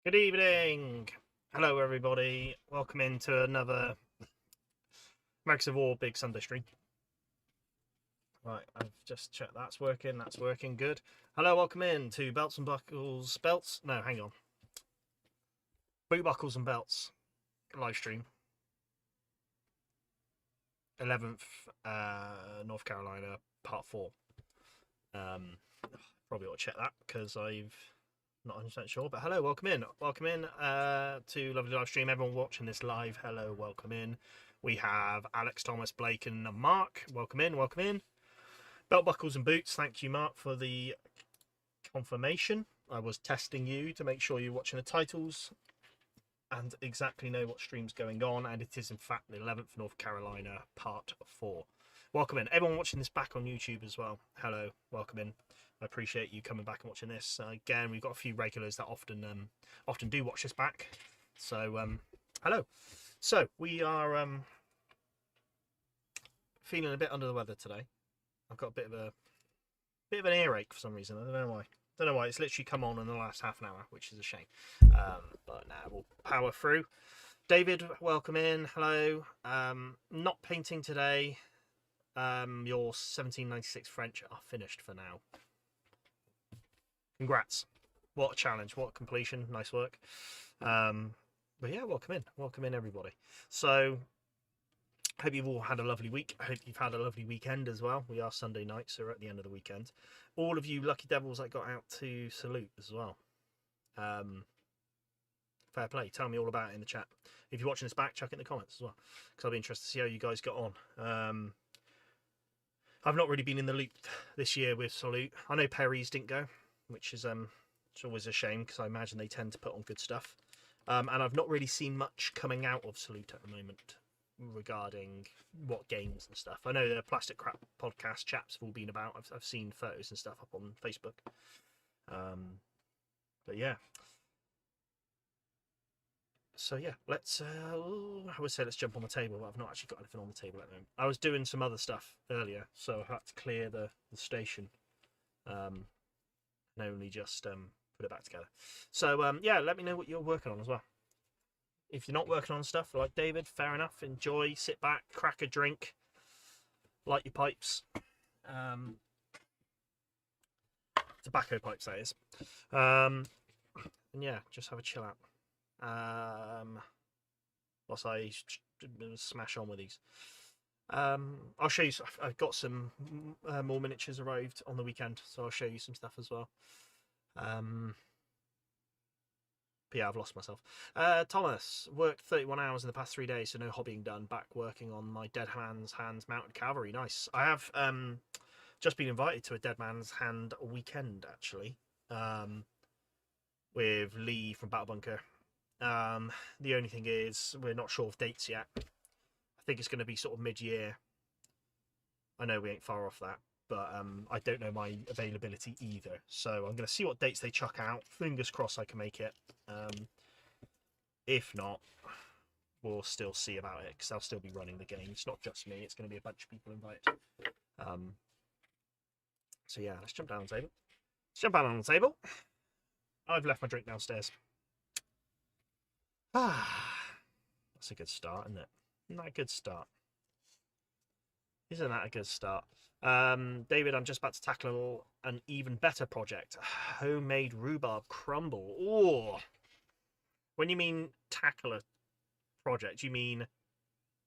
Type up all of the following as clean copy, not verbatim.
Good evening. Hello, everybody. Welcome into another Max of War Big Sunday stream. Right, I've just checked that's working. That's working good. Hello, welcome in to Belts and Buckles. Belts? No, hang on. Boot Buckles and Belts live stream. 11th, North Carolina, part 4. Probably ought to check that because I've not 100% sure. But hello, welcome in. Welcome in to lovely live stream. Everyone watching this live, hello, welcome in. We have Alex, Thomas, Blake, and Mark. Welcome in, welcome in. Belt buckles and boots. Thank you, Mark, for the confirmation. I was testing you to make sure you're watching the titles and exactly know what stream's going on. And it is, in fact, the 11th North Carolina, part 4. Welcome in. Everyone watching this back on YouTube as well. Hello, welcome in. I appreciate you coming back and watching this. Again, we've got a few regulars that often do watch this back. So, hello. So, we are feeling a bit under the weather today. I've got a bit of an earache for some reason. I don't know why. Don't know why. It's literally come on in the last half an hour, which is a shame. But now we'll power through. David, welcome in. Hello. Not painting today. Your 1796 French are finished for now. Congrats. What a challenge. What a completion. Nice work. But yeah, welcome in everybody. So hope you've all had a lovely week. I hope you've had a lovely weekend as well. We are Sunday night, so we're at the end of the weekend. All of you lucky devils that got out to salute as well. Fair play. Tell me all about it in the chat. If you're watching this back, chuck it in the comments as well, because I'll be interested to see how you guys got on. I've not really been in the loop this year with salute. I know Perry's didn't go, which is it's always a shame because I imagine they tend to put on good stuff. And I've not really seen much coming out of salute at the moment regarding what games and stuff. I know the Plastic Crap podcast chaps have all been about. I've seen photos and stuff up on Facebook. But yeah. So yeah, let's. I would say let's jump on the table, but I've not actually got anything on the table at the moment. I was doing some other stuff earlier, so I had to clear the station, and only just put it back together. So yeah, let me know what you're working on as well. If you're not working on stuff like David, fair enough. Enjoy, sit back, crack a drink, light your pipes. Tobacco pipes, that is. And yeah, just have a chill out. Whilst I smash on with these. I'll show you. I've got some more miniatures arrived on the weekend, so I'll show you some stuff as well. But yeah, I've lost myself. Thomas, worked 31 hours in the past 3 days, so no hobbying done. Back working on my Dead Man's Hands Mounted Cavalry. Nice. I have just been invited to a Dead Man's Hand weekend, actually, with Lee from Battle Bunker. The only thing is, we're not sure of dates yet. I think it's going to be sort of mid-year. I know we ain't far off that, but I don't know my availability either. So I'm going to see what dates they chuck out. Fingers crossed I can make it. If not, we'll still see about it, because I'll still be running the game. It's not just me. It's going to be a bunch of people invited. So yeah, let's jump down on the table. Let's jump down on the table. I've left my drink downstairs. That's a good start, isn't it? Isn't that a good start? Isn't that a good start? David, I'm just about to tackle an even better project. Homemade rhubarb crumble. Oh, when you mean tackle a project, you mean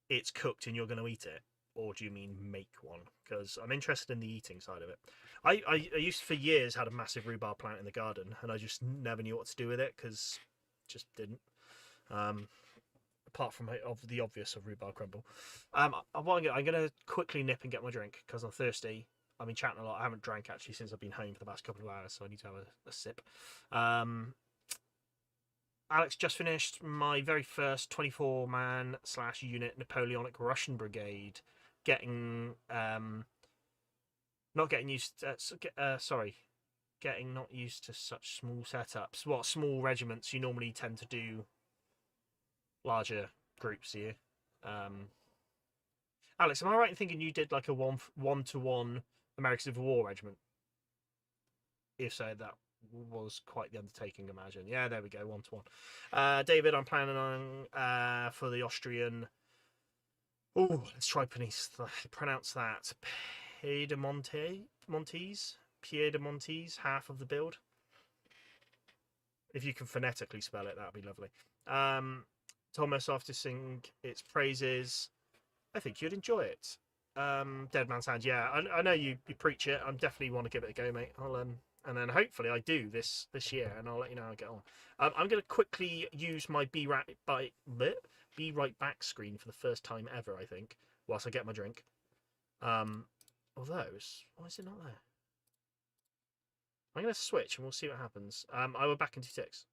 it's cooked and you're going to eat it? Or do you mean make one? Because I'm interested in the eating side of it. I used to, for years, had a massive rhubarb plant in the garden, and I just never knew what to do with it, because just didn't. Apart from the obvious of rhubarb crumble. I'm going to quickly nip and get my drink, because I'm thirsty. I've been chatting a lot. I haven't drank, actually, since I've been home for the past couple of hours, so I need to have a sip. Alex just finished my very first 24-man / unit Napoleonic Russian Brigade. Getting not getting used to, getting not used to such small setups. What small regiments? You normally tend to do larger groups here. Alex, am I right in thinking you did like a one-to-one American Civil War regiment? If so, that was quite the undertaking, imagine. Yeah, there we go, 1-to-1. David, I'm planning on for the Austrian. Oh, let's try pronounce that. Piedemontese, half of the build. If you can phonetically spell it, that'd be lovely. Thomas, after sing its praises, I think you'd enjoy it. Dead Man's Hand, yeah, I know you preach it. I definitely want to give it a go, mate. I'll and then hopefully I do this year, and I'll let you know how I get on. I'm going to quickly use my Be Right Back screen for the first time ever, I think, whilst I get my drink. Although, why is it not there? I'm going to switch and we'll see what happens. I will back in 2 ticks.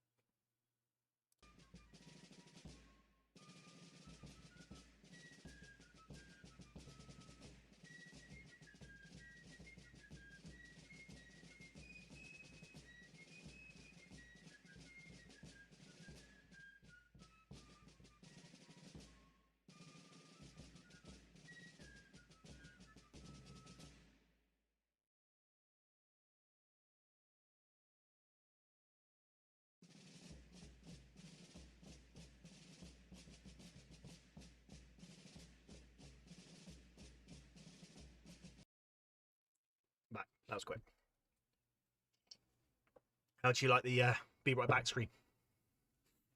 Back. That was quick. How do you like the Be Right Back screen?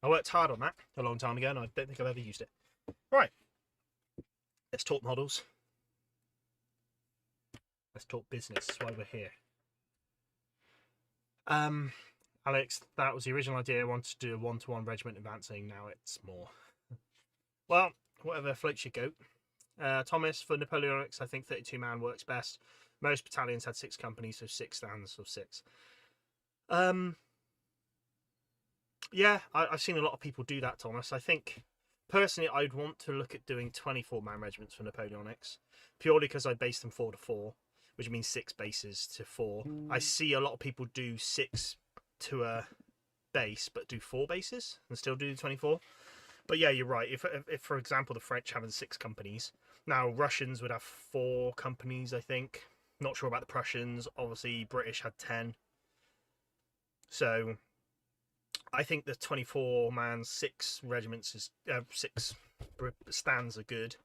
I worked hard on that a long time ago, and I don't think I've ever used it. Right. Let's talk models. Let's talk business. That's why we're here. Alex, that was the original idea. I wanted to do a 1-to-1 regiment advancing. Now it's more. Well, whatever floats your goat. Thomas, for Napoleonics, I think 32-man works best. Most battalions had 6 companies, so 6 stands of 6. Yeah, I've seen a lot of people do that, Thomas. I think, personally, I'd want to look at doing 24-man regiments for Napoleonics, purely because I base them 4-to-4, which means 6 bases to 4. I see a lot of people do 6 to a base, but do 4 bases and still do 24. But yeah, you're right. If for example, the French have 6 companies, now Russians would have 4 companies, I think. Not sure about the Prussians. Obviously, British had 10. So I think the 24-man 6 regiments is 6 stands are good,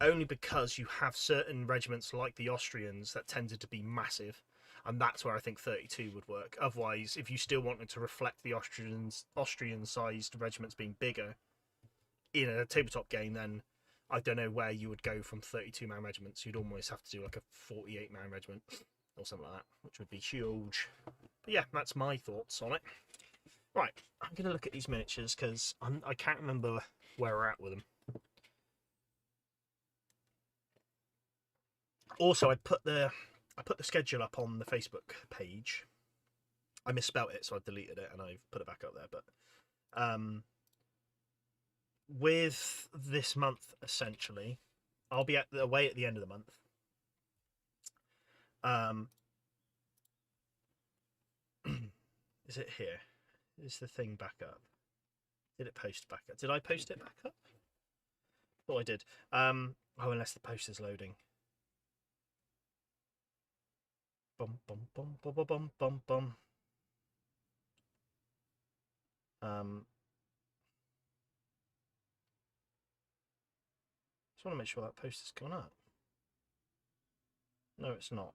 only because you have certain regiments like the Austrians that tended to be massive, and that's where I think 32 would work. Otherwise, if you still wanted to reflect the Austrian-sized regiments being bigger in a tabletop game, then I don't know where you would go from 32-man regiments. You'd almost have to do like a 48-man regiment or something like that, which would be huge. But yeah, that's my thoughts on it. Right, I'm going to look at these miniatures because I can't remember where we're at with them. Also, I put the schedule up on the Facebook page. I misspelt it, so I deleted it and I've put it back up there. But with this month, essentially, I'll be away at the end of the month. Is it here? Is the thing back up? Did it post back up? Did I post it back up? Oh, I did. Oh, unless the post is loading. Bum bum bum bum bum bum bum bum. Just want to make sure that post has gone up. No, it's not.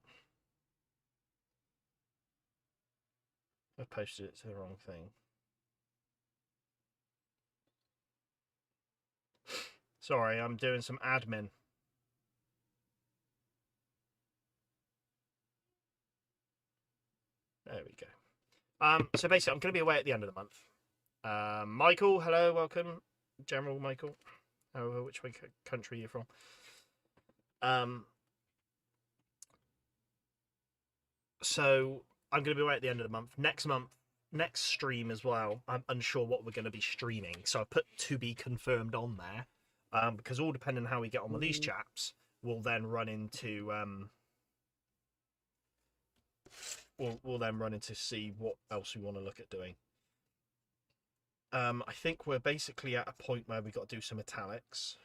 I've posted it to the wrong thing. Sorry, I'm doing some admin. There we go. So basically, I'm going to be away at the end of the month. Michael, hello, welcome. General Michael. However, which country you're from. So I'm going to be away at the end of the month. Next stream as well, I'm unsure what we're going to be streaming. So I put to be confirmed on there. Because all depending on how we get on with these chaps, we'll then run into we'll then run into see what else we want to look at doing. I think we're basically at a point where we've got to do some metallics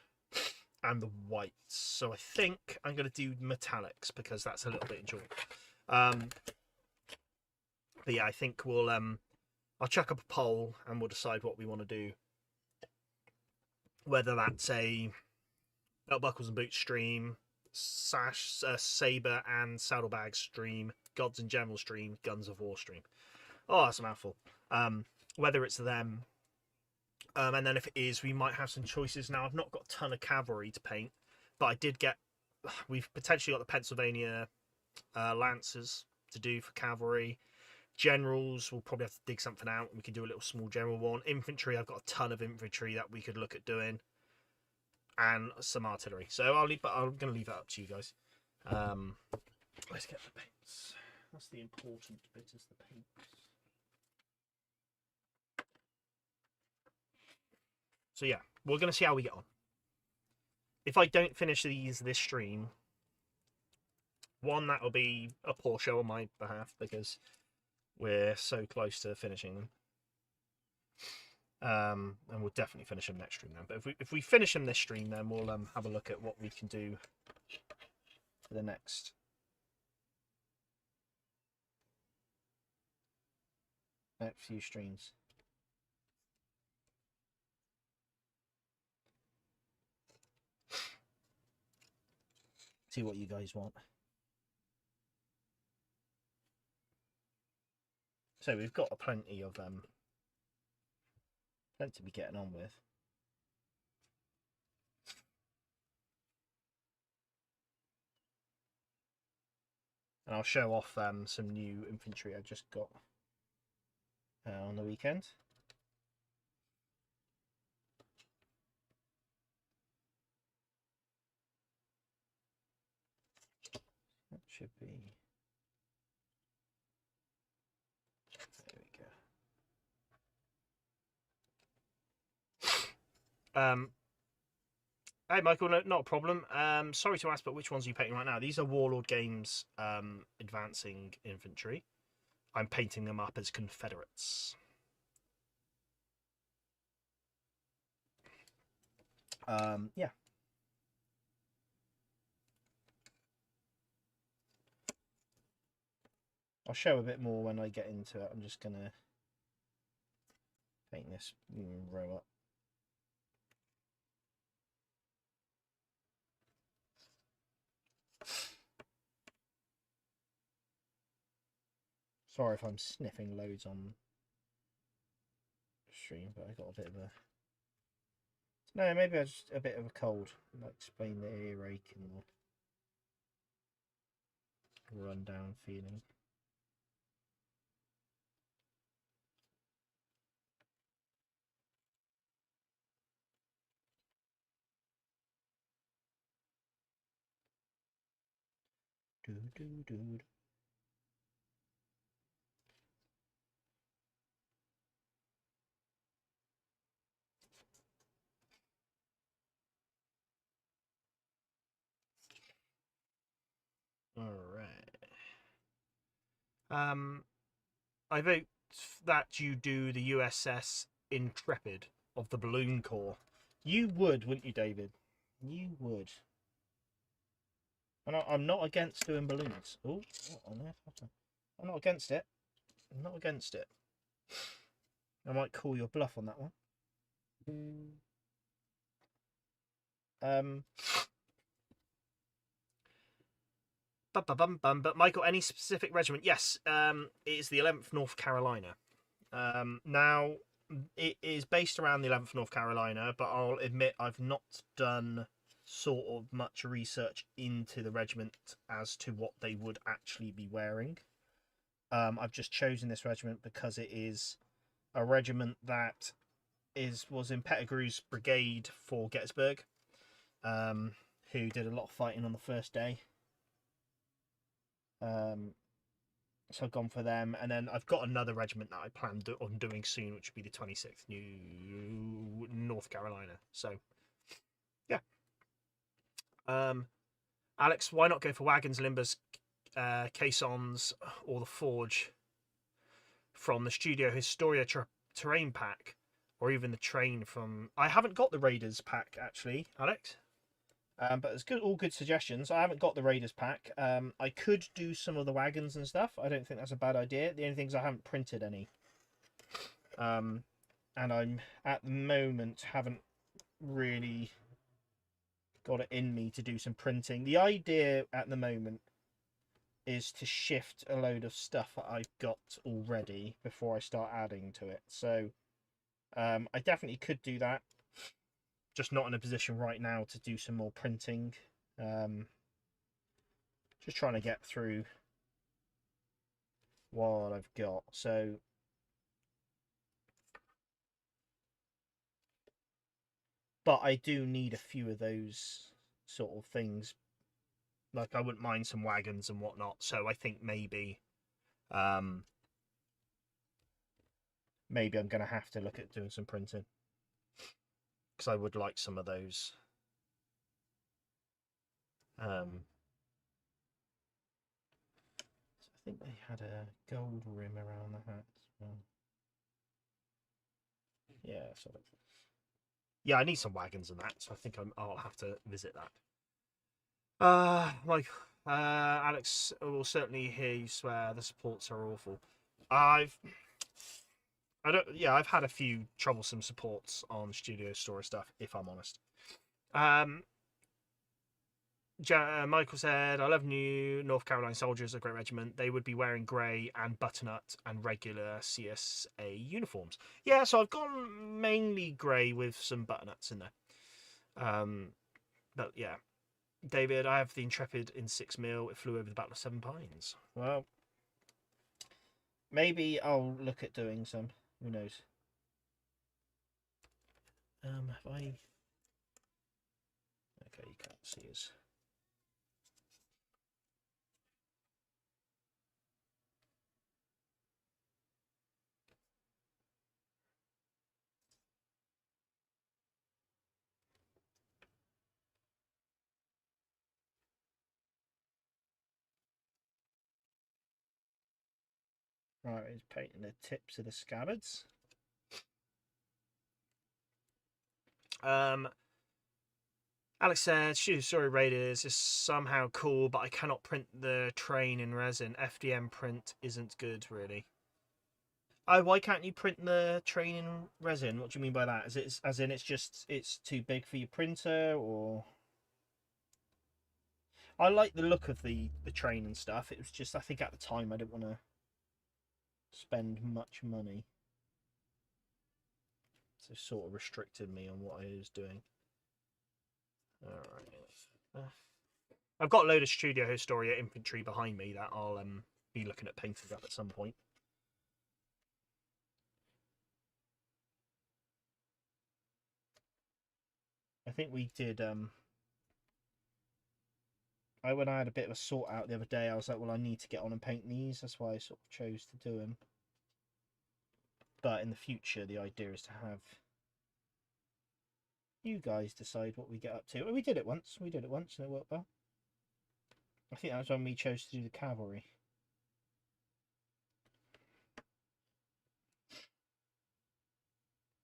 and the whites. So I think I'm going to do metallics because that's a little bit enjoyable. But yeah, I think we'll I'll chuck up a poll and we'll decide what we want to do. Whether that's a belt buckles and boots stream, saber and saddlebag stream, gods in general stream, guns of war stream. Oh, that's a mouthful. Whether it's them, and then if it is, we might have some choices. Now, I've not got a ton of cavalry to paint, but I did get. We've potentially got the Pennsylvania Lancers to do for cavalry. Generals, we'll probably have to dig something out. We can do a little small general one. Infantry, I've got a ton of infantry that we could look at doing, and some artillery. So I'm going to leave that up to you guys. Let's get the paints. That's the important bit, is the paints. So yeah, we're going to see how we get on. If I don't finish this stream, one, that'll be a poor show on my behalf because we're so close to finishing them. And we'll definitely finish them next stream then. But if we finish them this stream, then we'll have a look at what we can do for the next few streams. See what you guys want. So we've got plenty of plenty to be getting on with. And I'll show off some new infantry I just got on the weekend. That should be. There we go. Hey Michael, no, not a problem. Sorry to ask, but which ones are you painting right now? These are Warlord Games advancing infantry. I'm painting them up as Confederates. Yeah. I'll show a bit more when I get into it. I'm just gonna paint this row up. Sorry if I'm sniffing loads on stream, but I got a bit of a... No, maybe I just a bit of a cold. I'll explain the earache and the run-down feeling. Do. All right. I vote that you do the USS Intrepid of the Balloon Corps. You would, wouldn't you, David? You would. And I'm not against doing balloons. Oh, what on earth? I'm not against it. I'm not against it. I might call your bluff on that one. But Michael, any specific regiment? Yes, it is the 11th North Carolina. Now, it is based around the 11th North Carolina, but I'll admit I've not done sort of much research into the regiment as to what they would actually be wearing. I've just chosen this regiment because it is a regiment that was in Pettigrew's brigade for Gettysburg, who did a lot of fighting on the first day. So I've gone for them, and then I've got another regiment that I plan on doing soon, which would be the 26th New North Carolina. So, yeah. Alex, why not go for wagons, limbers, caissons, or the forge from the Studio Historia terrain pack, or even the train from... I haven't got the Raiders pack, actually, Alex. But it's good, all good suggestions. I haven't got the Raiders pack. I could do some of the wagons and stuff. I don't think that's a bad idea. The only thing is I haven't printed any. And I'm at the moment haven't really got it in me to do some printing. The idea at the moment is to shift a load of stuff that I've got already before I start adding to it. So I definitely could do that. Just not in a position right now to do some more printing. Just trying to get through what I've got. So but I do need a few of those sort of things. Like I wouldn't mind some wagons and whatnot. So I think maybe maybe I'm going to have to look at doing some printing. Because I would like some of those. So I think they had a gold rim around the hat as well. Yeah, so yeah, I need some wagons and that, so I think I'll have to visit that. Alex will certainly hear you swear the supports are awful. I've had a few troublesome supports on Studio Store stuff, if I'm honest. Michael said, I love new North Carolina soldiers, a great regiment. They would be wearing grey and butternut and regular CSA uniforms. Yeah, so I've gone mainly grey with some butternuts in there. But yeah. David, I have the Intrepid in 6mm. It flew over the Battle of Seven Pines. Well, maybe I'll look at doing some. Who knows? Have I... Okay, you can't see us. Right, he's painting the tips of the scabbards. Alex said, sorry Raiders is somehow cool, but I cannot print the train in resin. FDM print isn't good, really. Oh, why can't you print the train in resin? What do you mean by that? Is it as in it's too big for your printer, or? I like the look of the train and stuff. It was just I think at the time I didn't want to spend much money, so it sort of restricted me on what I was doing. All right. I've got a load of Studio Historia infantry behind me that I'll be looking at painting up at some point. I think we did. When I had a bit of a sort out the other day, I was like, well, I need to get on and paint these. That's why I sort of chose to do them. But in the future, the idea is to have you guys decide what we get up to. We did it once. And it worked well. I think that was when we chose to do the cavalry.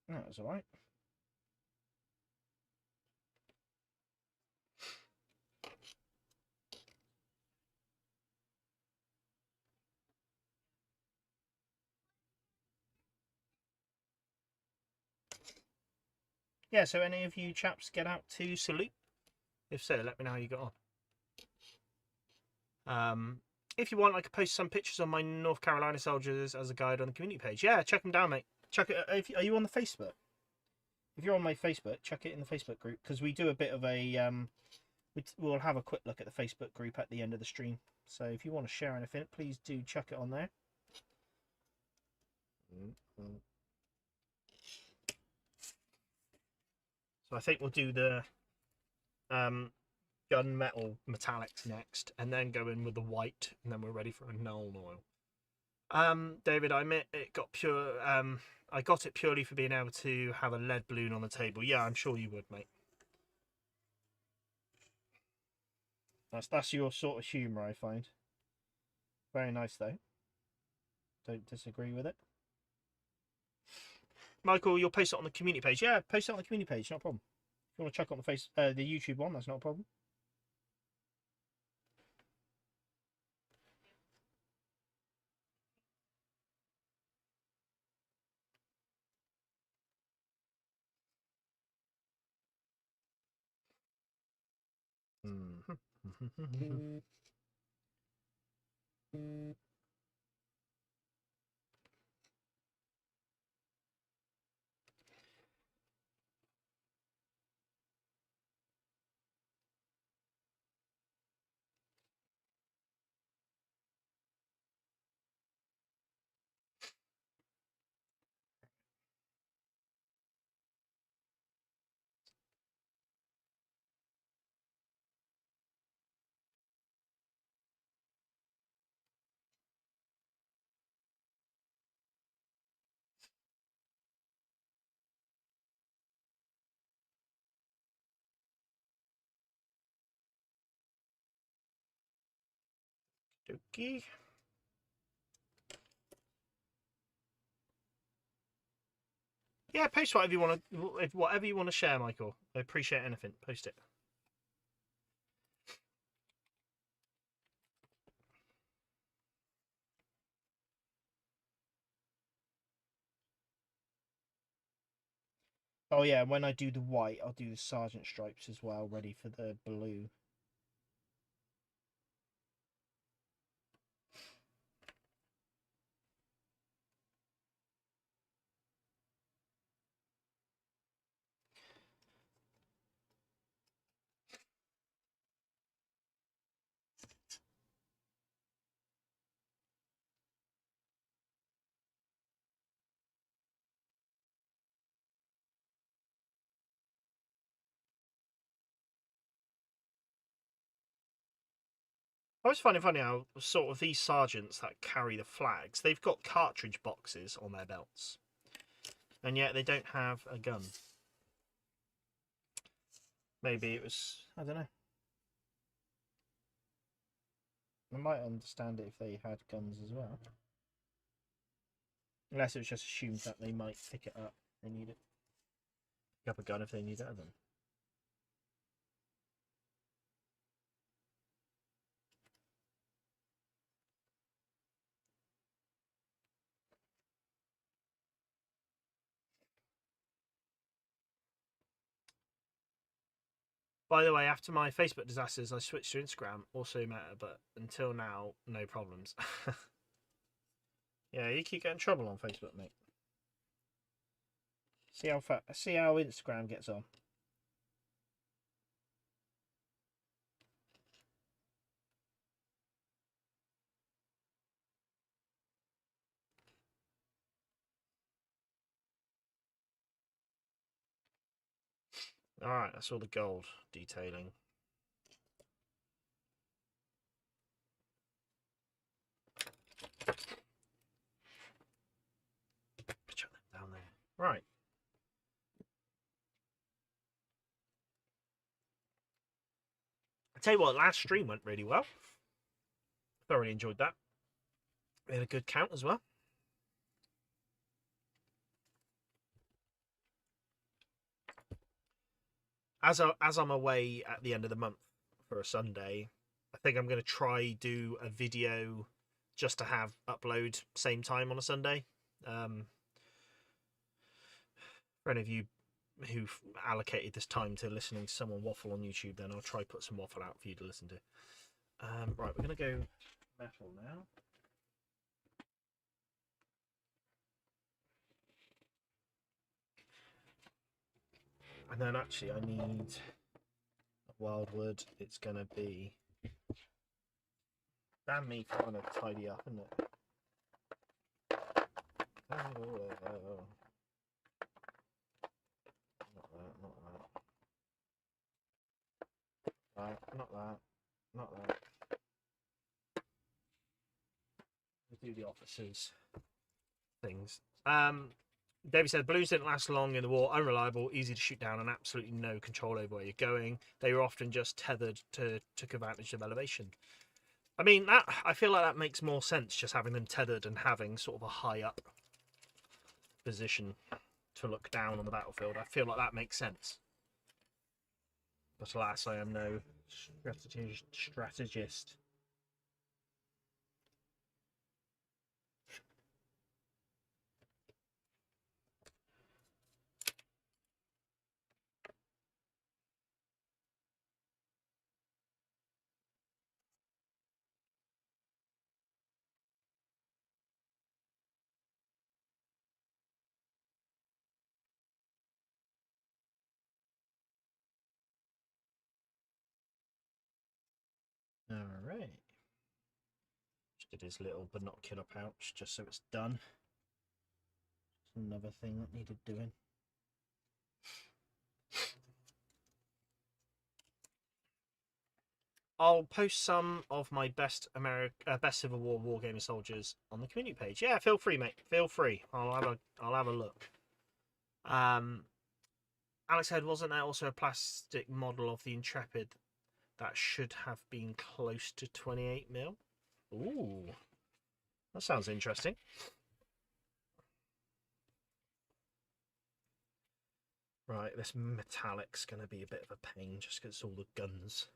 That was alright. Yeah, so any of you chaps get out to salute? If so, let me know how you got on. If you want, I could post some pictures on my North Carolina soldiers as a guide on the community page. Yeah, check them down, mate. Check it. Are you on the Facebook? If you're on my Facebook, check it in the Facebook group, because we do a bit of a we'll have a quick look at the Facebook group at the end of the stream. So if you want to share anything, please do chuck it on there. So I think we'll do the gunmetal metallics next, and then go in with the white, and then we're ready for a null oil. David, I admit it got pure. I got it purely for being able to have a lead balloon on the table. Yeah, I'm sure you would, mate. That's your sort of humour, I find. Very nice, though. Don't disagree with it. Michael, you'll post it on the community page. Yeah, post it on the community page, no problem. you want to check on the YouTube one, that's not a problem. Okay. Yeah, post whatever you want to, whatever you want to share, Michael. I appreciate anything. Post it. Oh yeah, when I do the white, I'll do the sergeant stripes as well, ready for the blue. I always find it funny how sort of these sergeants that carry the flags, they've got cartridge boxes on their belts, and yet they don't have a gun. Maybe it was, I don't know. I might understand it if they had guns as well. Unless it was just assumed that they might pick it up. They need it. Pick up a gun if they need it of them. By the way, after my Facebook disasters, I switched to Instagram, also Meta, but until now, no problems. Yeah, you keep getting trouble on Facebook, mate. See how Instagram gets on. All right, that's all the gold detailing. Chuck them down there. Right. I tell you what, last stream went really well. Thoroughly enjoyed that. We had a good count as well. As I'm away at the end of the month for a Sunday, I think I'm going to try do a video just to have upload same time on a Sunday. For any of you who've allocated this time to listening to someone waffle on YouTube, then I'll try put some waffle out for you to listen to. Right, we're going to go metal now. And then actually I need wildwood. It's going to be... Damn me trying to tidy up, isn't it? Not that. Right, not that. Not that. Let's do the officers things. David said balloons didn't last long in the war, unreliable, easy to shoot down, and absolutely no control over where you're going. They were often just tethered to took advantage of elevation. I mean, I feel like that makes more sense, just having them tethered and having sort of a high up position to look down on the battlefield. I feel like that makes sense. But alas, I am no strategist. All right. Just did his little binocular pouch just so it's done. Another thing that needed doing. I'll post some of my best Civil War wargaming soldiers on the community page. Yeah, feel free, mate. Feel free. I'll have a look. Alex Head, wasn't there also a plastic model of the Intrepid that should have been close to 28 mil? Ooh, that sounds interesting. Right, this metallic's going to be a bit of a pain just because it's all the guns.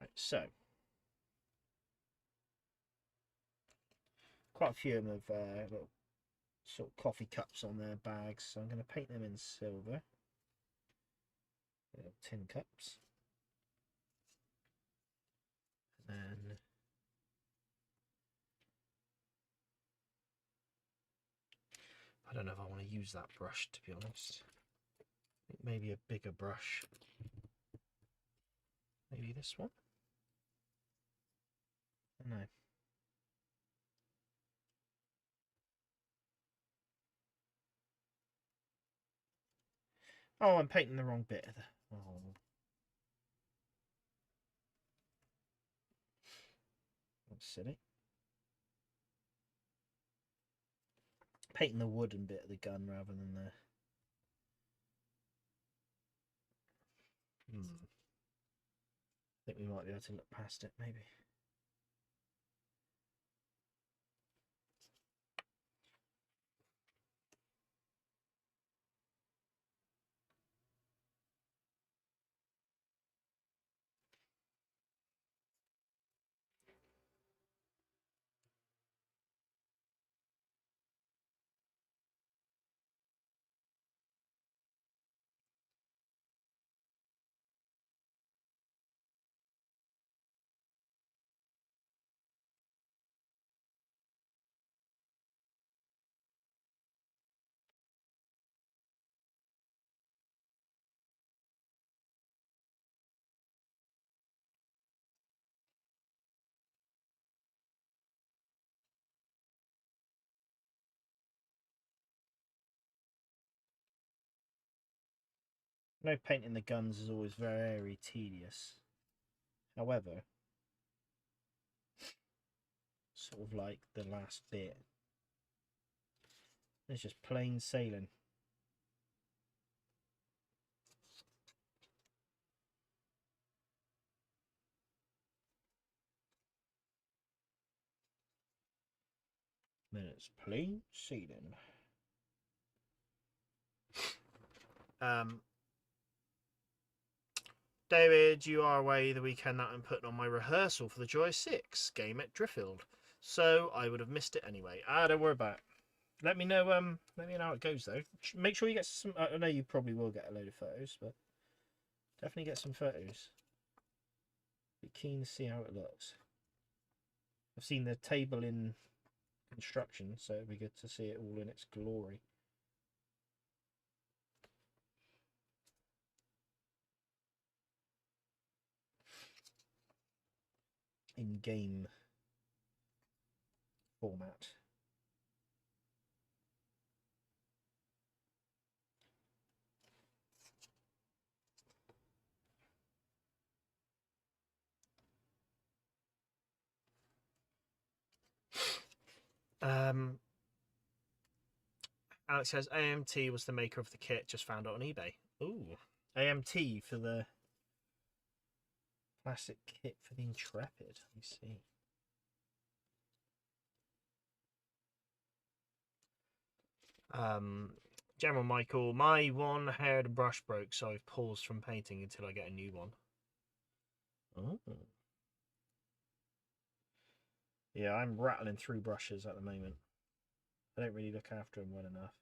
Right, so quite a few of them have little sort of coffee cups on their bags, so I'm going to paint them in silver. Little tin cups. And then I don't know if I want to use that brush, to be honest. Maybe a bigger brush. Maybe this one? No. Oh, I'm painting the wrong bit of the... Oh. That's silly. Painting the wooden bit of the gun rather than the... I think we might be able to look past it, maybe. No, painting the guns is always very tedious. However, sort of like the last bit, it's just plain sailing. Then it's plain sailing. David, you are away the weekend that I'm putting on my rehearsal for the Joy 6 game at Driffield, so I would have missed it anyway. Don't worry about it. Let me know how it goes though. Make sure you get some... I know you probably will get a load of photos, but definitely get some photos. Be keen to see how it looks. I've seen the table in construction, so it'd be good to see it all in its glory. In game format. Alex says AMT was the maker of the kit, just found it on eBay. Ooh, AMT for the plastic kit for the Intrepid. Let me see. General Michael, my one-haired brush broke, so I've paused from painting until I get a new one. Oh. Yeah, I'm rattling through brushes at the moment. I don't really look after them well enough.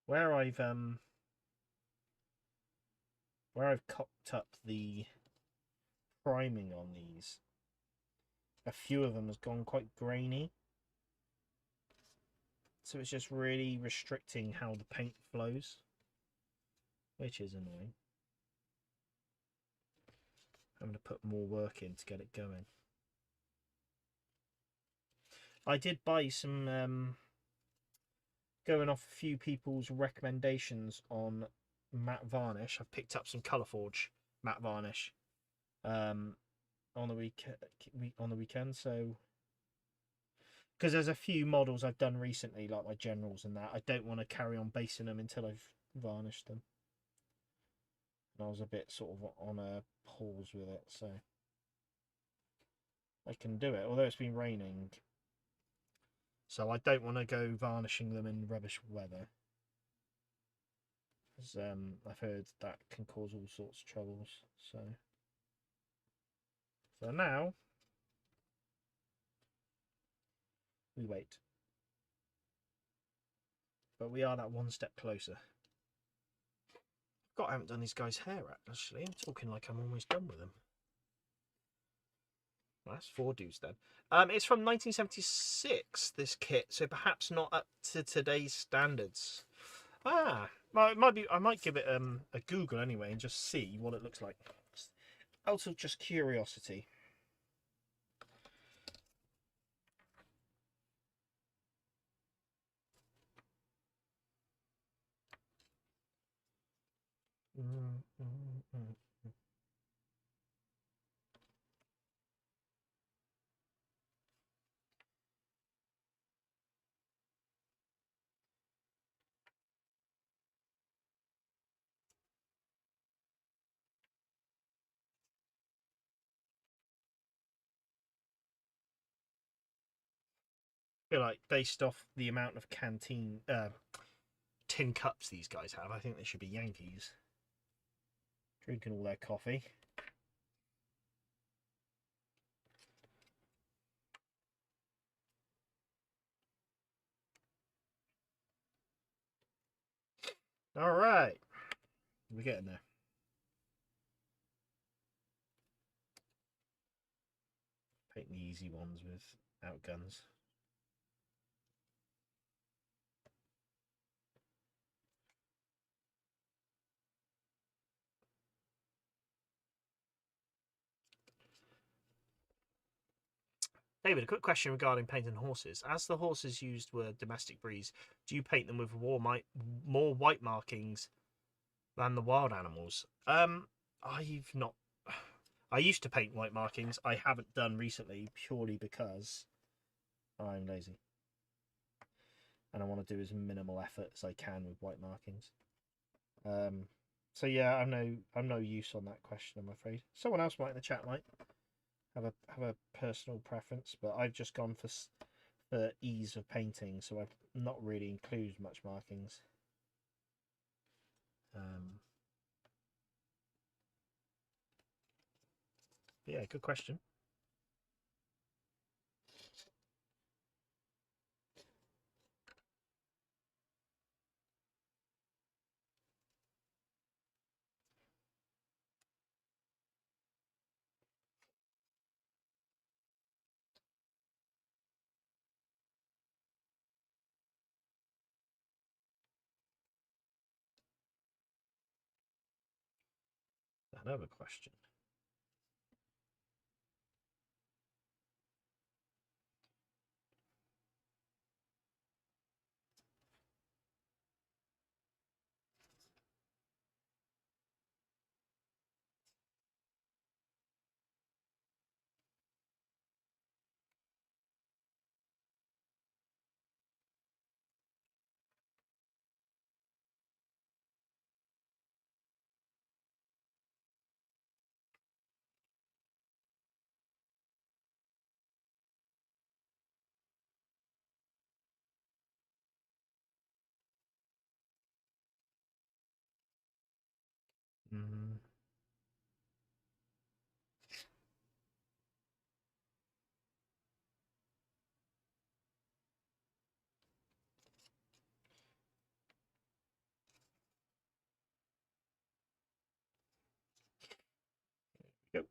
Where I've cocked up the priming on these, a few of them has gone quite grainy. So it's just really restricting how the paint flows, which is annoying. I'm going to put more work in to get it going. I did buy some, going off a few people's recommendations on matte varnish. I've picked up some Colourforge matte varnish on the weekend. So, because there's a few models I've done recently, like my generals and that, I don't want to carry on basing them until I've varnished them. And I was a bit sort of on a pause with it, so I can do it, although it's been raining. So I don't want to go varnishing them in rubbish weather. Because I've heard that can cause all sorts of troubles. So for now, we wait. But we are that one step closer. God, I haven't done these guys' hair actually. I'm talking like I'm almost done with them. Well, that's 4 dudes then. It's from 1976, this kit, so perhaps not up to today's standards. Well, it might be. I might give it a Google anyway and just see what it looks like. Out of just curiosity. I feel like based off the amount of tin cups these guys have, I think they should be Yankees. Drinking all their coffee. All right, we're getting there. Paint the easy ones without guns. David, a quick question regarding painting horses. As the horses used were domestic breeds, do you paint them with more white markings than the wild animals? I've not. I used to paint white markings. I haven't done recently purely because I'm lazy and I want to do as minimal effort as I can with white markings. So yeah, I'm no use on that question, I'm afraid. Someone else might in the chat might have a personal preference, but I've just gone for ease of painting, so I've not really included much markings. Yeah, good question. Another question. Mm. Yep.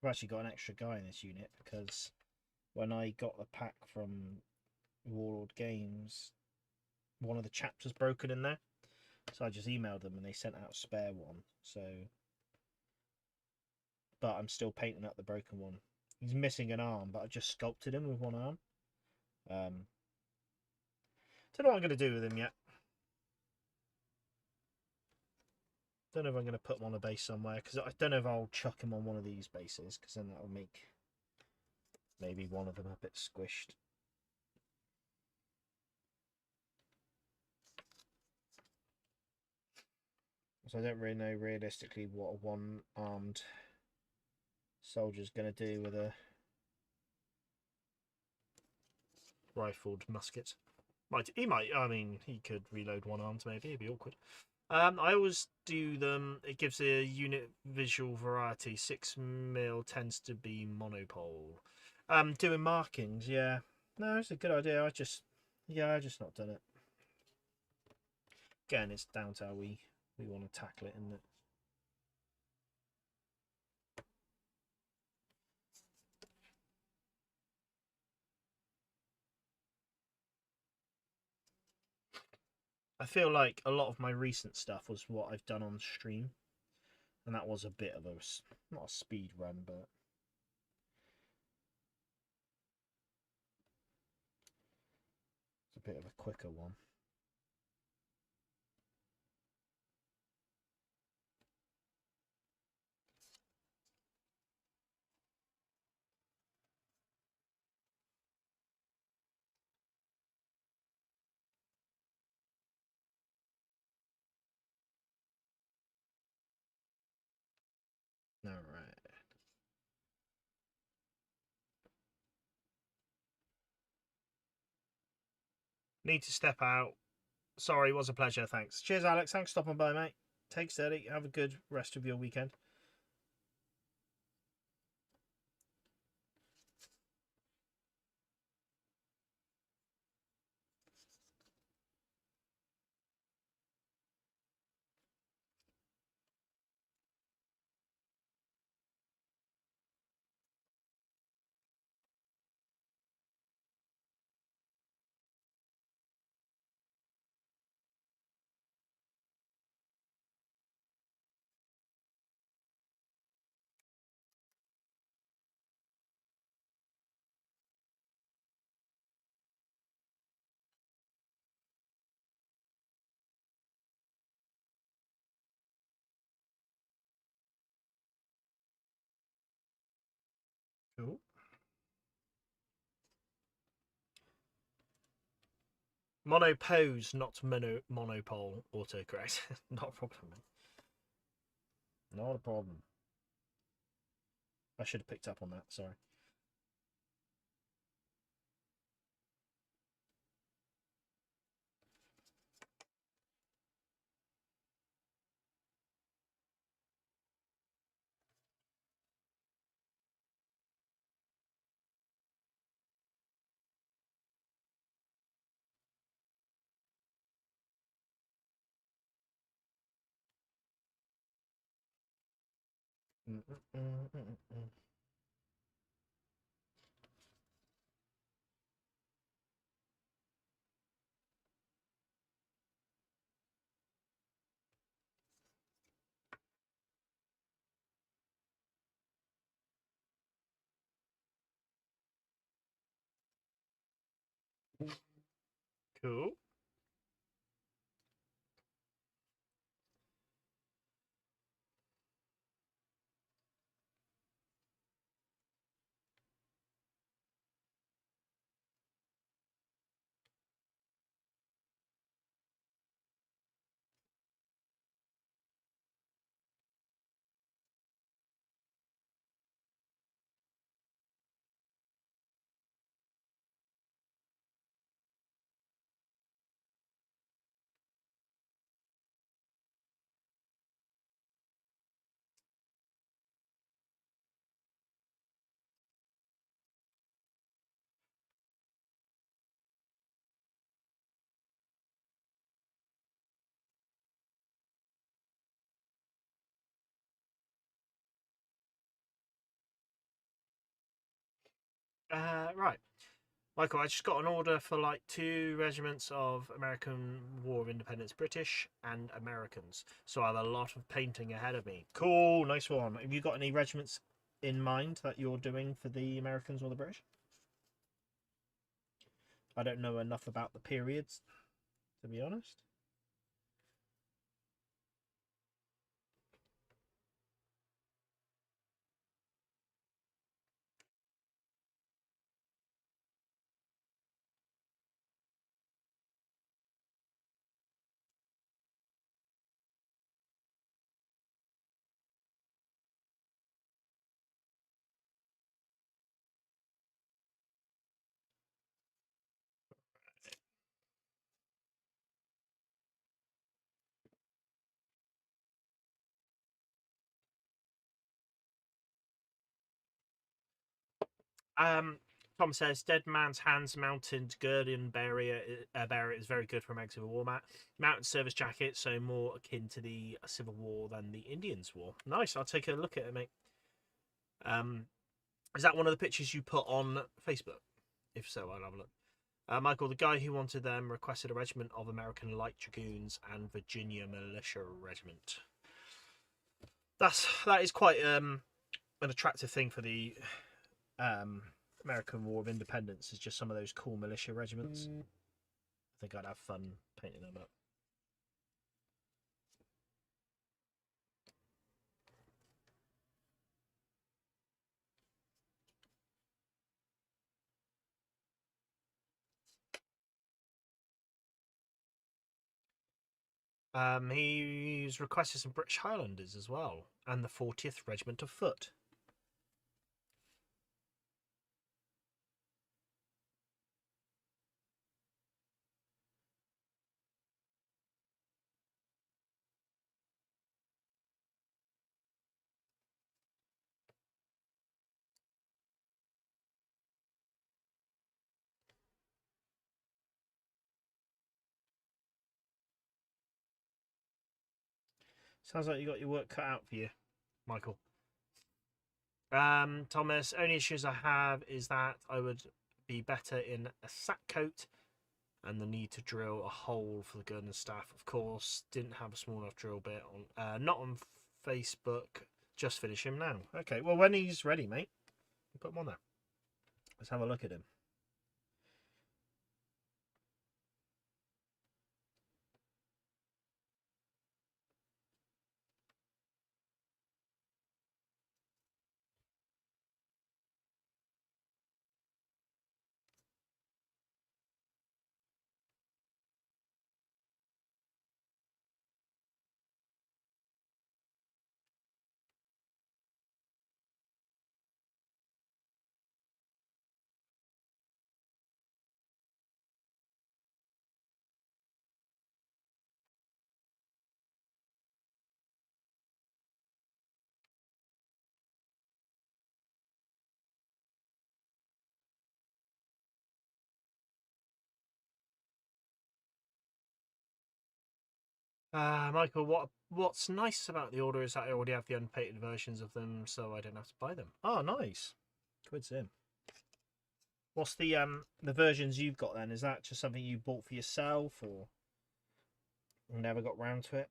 I've actually got an extra guy in this unit because when I got the pack from Warlord Games, one of the chapters broken in there. So I just emailed them and they sent out a spare one. So, but I'm still painting up the broken one. He's missing an arm, but I just sculpted him with one arm. Don't know what I'm going to do with him yet. Don't know if I'm going to put him on a base somewhere because I don't know if I'll chuck him on one of these bases because then that'll make maybe one of them a bit squished. So I don't really know realistically what a one-armed soldier's going to do with a rifled musket. He might. I mean, he could reload one armed. Maybe it'd be awkward. I always do them. It gives a unit visual variety. 6mm tends to be monopole. Doing markings. Yeah, no, it's a good idea. I just not done it. Again, it's down to how we want to tackle it, isn't it? I feel like a lot of my recent stuff was what I've done on stream, and that was a bit of a not a speed run, but it's a bit of a quicker one. All right. Need to step out. Sorry, it was a pleasure. Thanks. Cheers, Alex. Thanks for stopping by, mate. Take steady. Have a good rest of your weekend. Cool. Monopose, not monopole. Autocorrect. Not a problem, mate. Not a problem. I should have picked up on that. Sorry. Cool. Right. Michael, I just got an order for like 2 regiments of American War of Independence, British and Americans. So I have a lot of painting ahead of me. Cool, nice one. Have you got any regiments in mind that you're doing for the Americans or the British? I don't know enough about the periods, to be honest. Um, Tom says, Dead Man's Hands Mounted Guardian Barrier is very good for a Civil War mat. Mounted service jacket, so more akin to the Civil War than the Indians War. Nice, I'll take a look at it, mate. Is that one of the pictures you put on Facebook? If so, I'll have a look. Michael, the guy who wanted them requested a regiment of American Light Dragoons and Virginia Militia Regiment. That is quite an attractive thing for the American War of Independence. Is just some of those cool militia regiments. I think I'd have fun painting them up. He's requested some British Highlanders as well, and the 40th Regiment of Foot. Sounds like you got your work cut out for you, Michael. Thomas, only issues I have is that I would be better in a sack coat and the need to drill a hole for the gun and staff. Of course, didn't have a small enough drill bit on, not on Facebook. Just finish him now. Okay, well, when he's ready, mate, put him on there. Let's have a look at him. Michael, what's nice about the order is that I already have the unpainted versions of them, so I don't have to buy them. Oh, nice. Quid's in. What's the versions you've got then? Is that just something you bought for yourself, or never got round to it?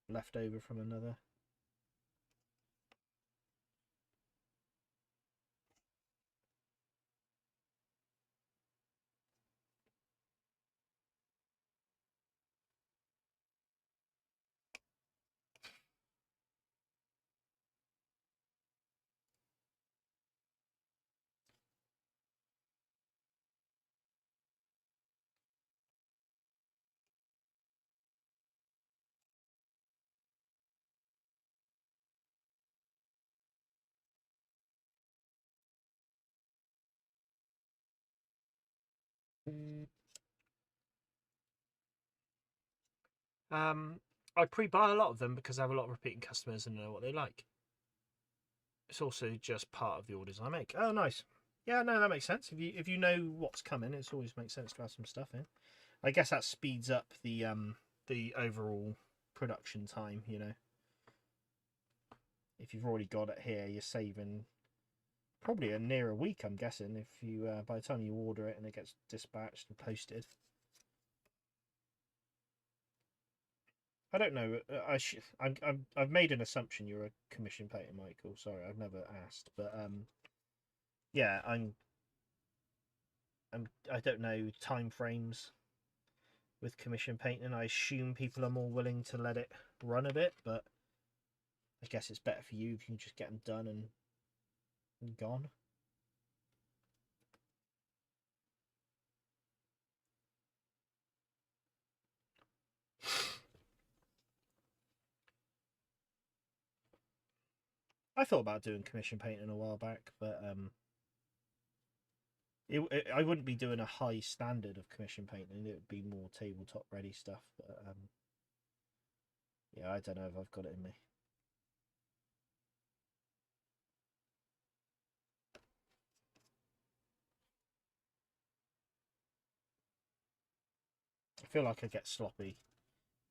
Left over from another? I pre-buy a lot of them because I have a lot of repeating customers and know what they like. It's also just part of the orders I make. Oh, nice. Yeah, no, that makes sense. If you know what's coming, it always makes sense to have some stuff in. I guess that speeds up the overall production time. You know, if you've already got it here, you're saving probably a near a week, I'm guessing, if you by the time you order it and it gets dispatched and posted. I don't know. I've made an assumption you're a commission painter, Michael. Sorry, I've never asked, but yeah, I don't know time frames with commission painting. I assume people are more willing to let it run a bit, but I guess it's better for you if you can just get them done and gone. I thought about doing commission painting a while back, but I wouldn't be doing a high standard of commission painting. It would be more tabletop ready stuff. But yeah, I don't know if I've got it in me. I feel like I get sloppy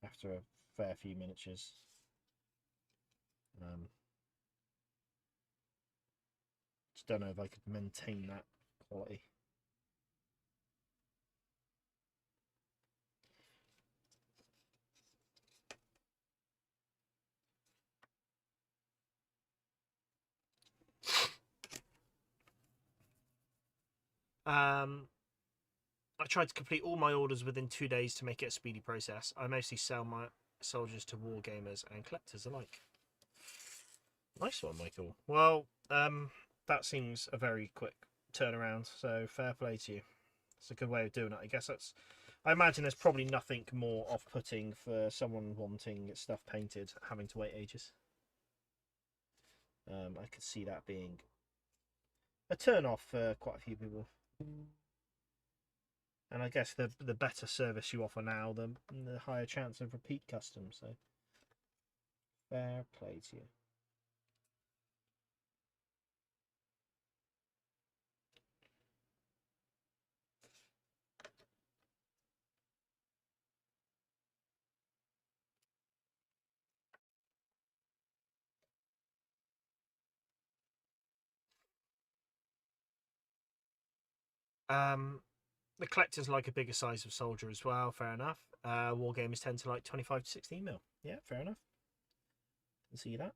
after a fair few miniatures. Just don't know if I could maintain that quality. I tried to complete all my orders within 2 days to make it a speedy process. I mostly sell my soldiers to wargamers and collectors alike. Nice one, Michael. Well, that seems a very quick turnaround, so fair play to you. It's a good way of doing it. I guess that's... I imagine there's probably nothing more off-putting for someone wanting stuff painted, having to wait ages. I could see that being a turn-off for quite a few people. And I guess the better service you offer now, the higher chance of repeat custom. So fair play to you. The collectors like a bigger size of soldier as well. Fair enough. Wargamers tend to like 25 to 16 mil. Yeah, fair enough. Can see that.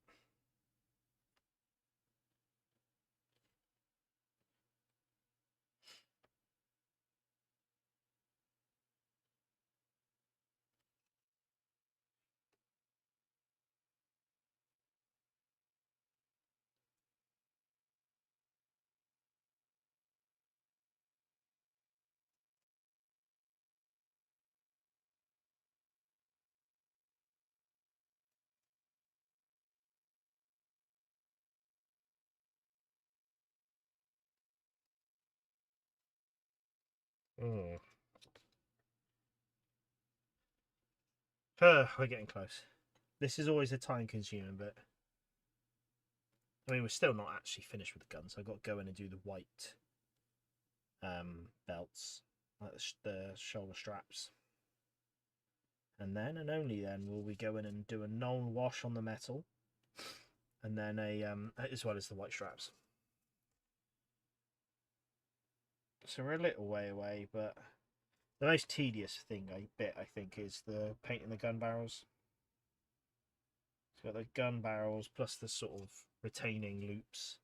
Mm. We're getting close. This is always a time-consuming bit. I mean, we're still not actually finished with the guns. I've got to go in and do the white belts, like the shoulder straps. And then, and only then, will we go in and do a known wash on the metal. And then as well as the white straps. So we're a little way away, but the most tedious bit, I think, is the painting the gun barrels. It's got the gun barrels plus the sort of retaining loops.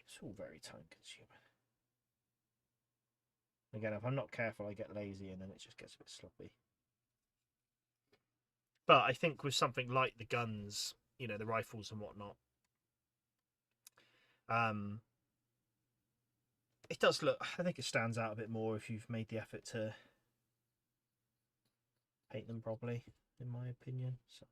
It's all very time consuming. Again, if I'm not careful, I get lazy and then it just gets a bit sloppy. But I think with something like the guns, you know, the rifles and whatnot, it does look, I think it stands out a bit more if you've made the effort to paint them properly, in my opinion. So.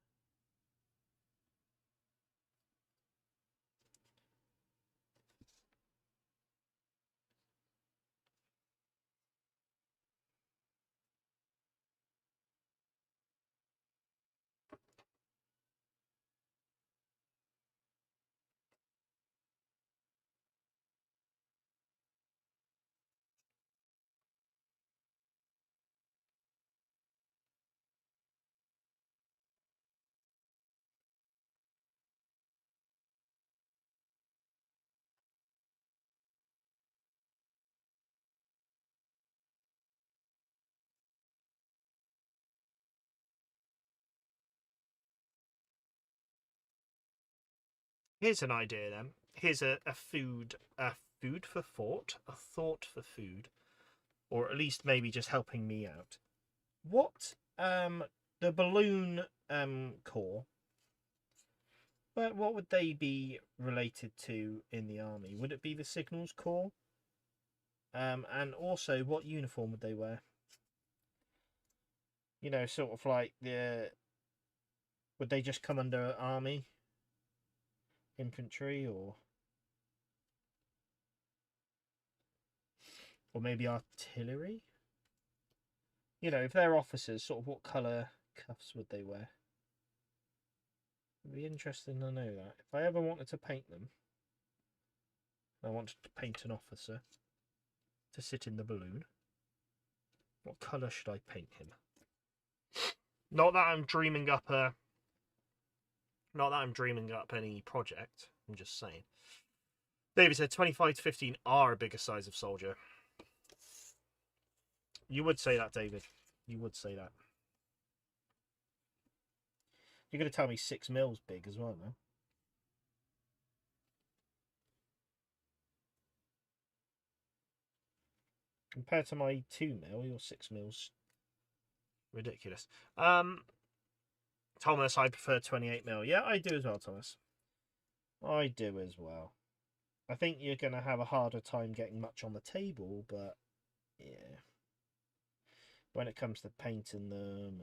Here's an idea then. Here's a food for thought, a thought for food, or at least maybe just helping me out. What the balloon core? But what would they be related to in the army? Would it be the signals corps? And also, what uniform would they wear? You know, sort of like the. Would they just come under army, infantry, or maybe artillery? You know, if they're officers, sort of what colour cuffs would they wear? It'd be interesting to know that. If I ever wanted to paint them, I wanted to paint an officer to sit in the balloon, what colour should I paint him? Not that I'm dreaming up any project. I'm just saying. David said 25 to 15 are a bigger size of soldier. You would say that, David. You would say that. You're going to tell me 6 mils big as well, no? Compared to my 2 mil, your 6 mils ridiculous. Thomas, I prefer 28 mil. Yeah, I do as well, Thomas. I do as well. I think you're going to have a harder time getting much on the table, but yeah. When it comes to painting them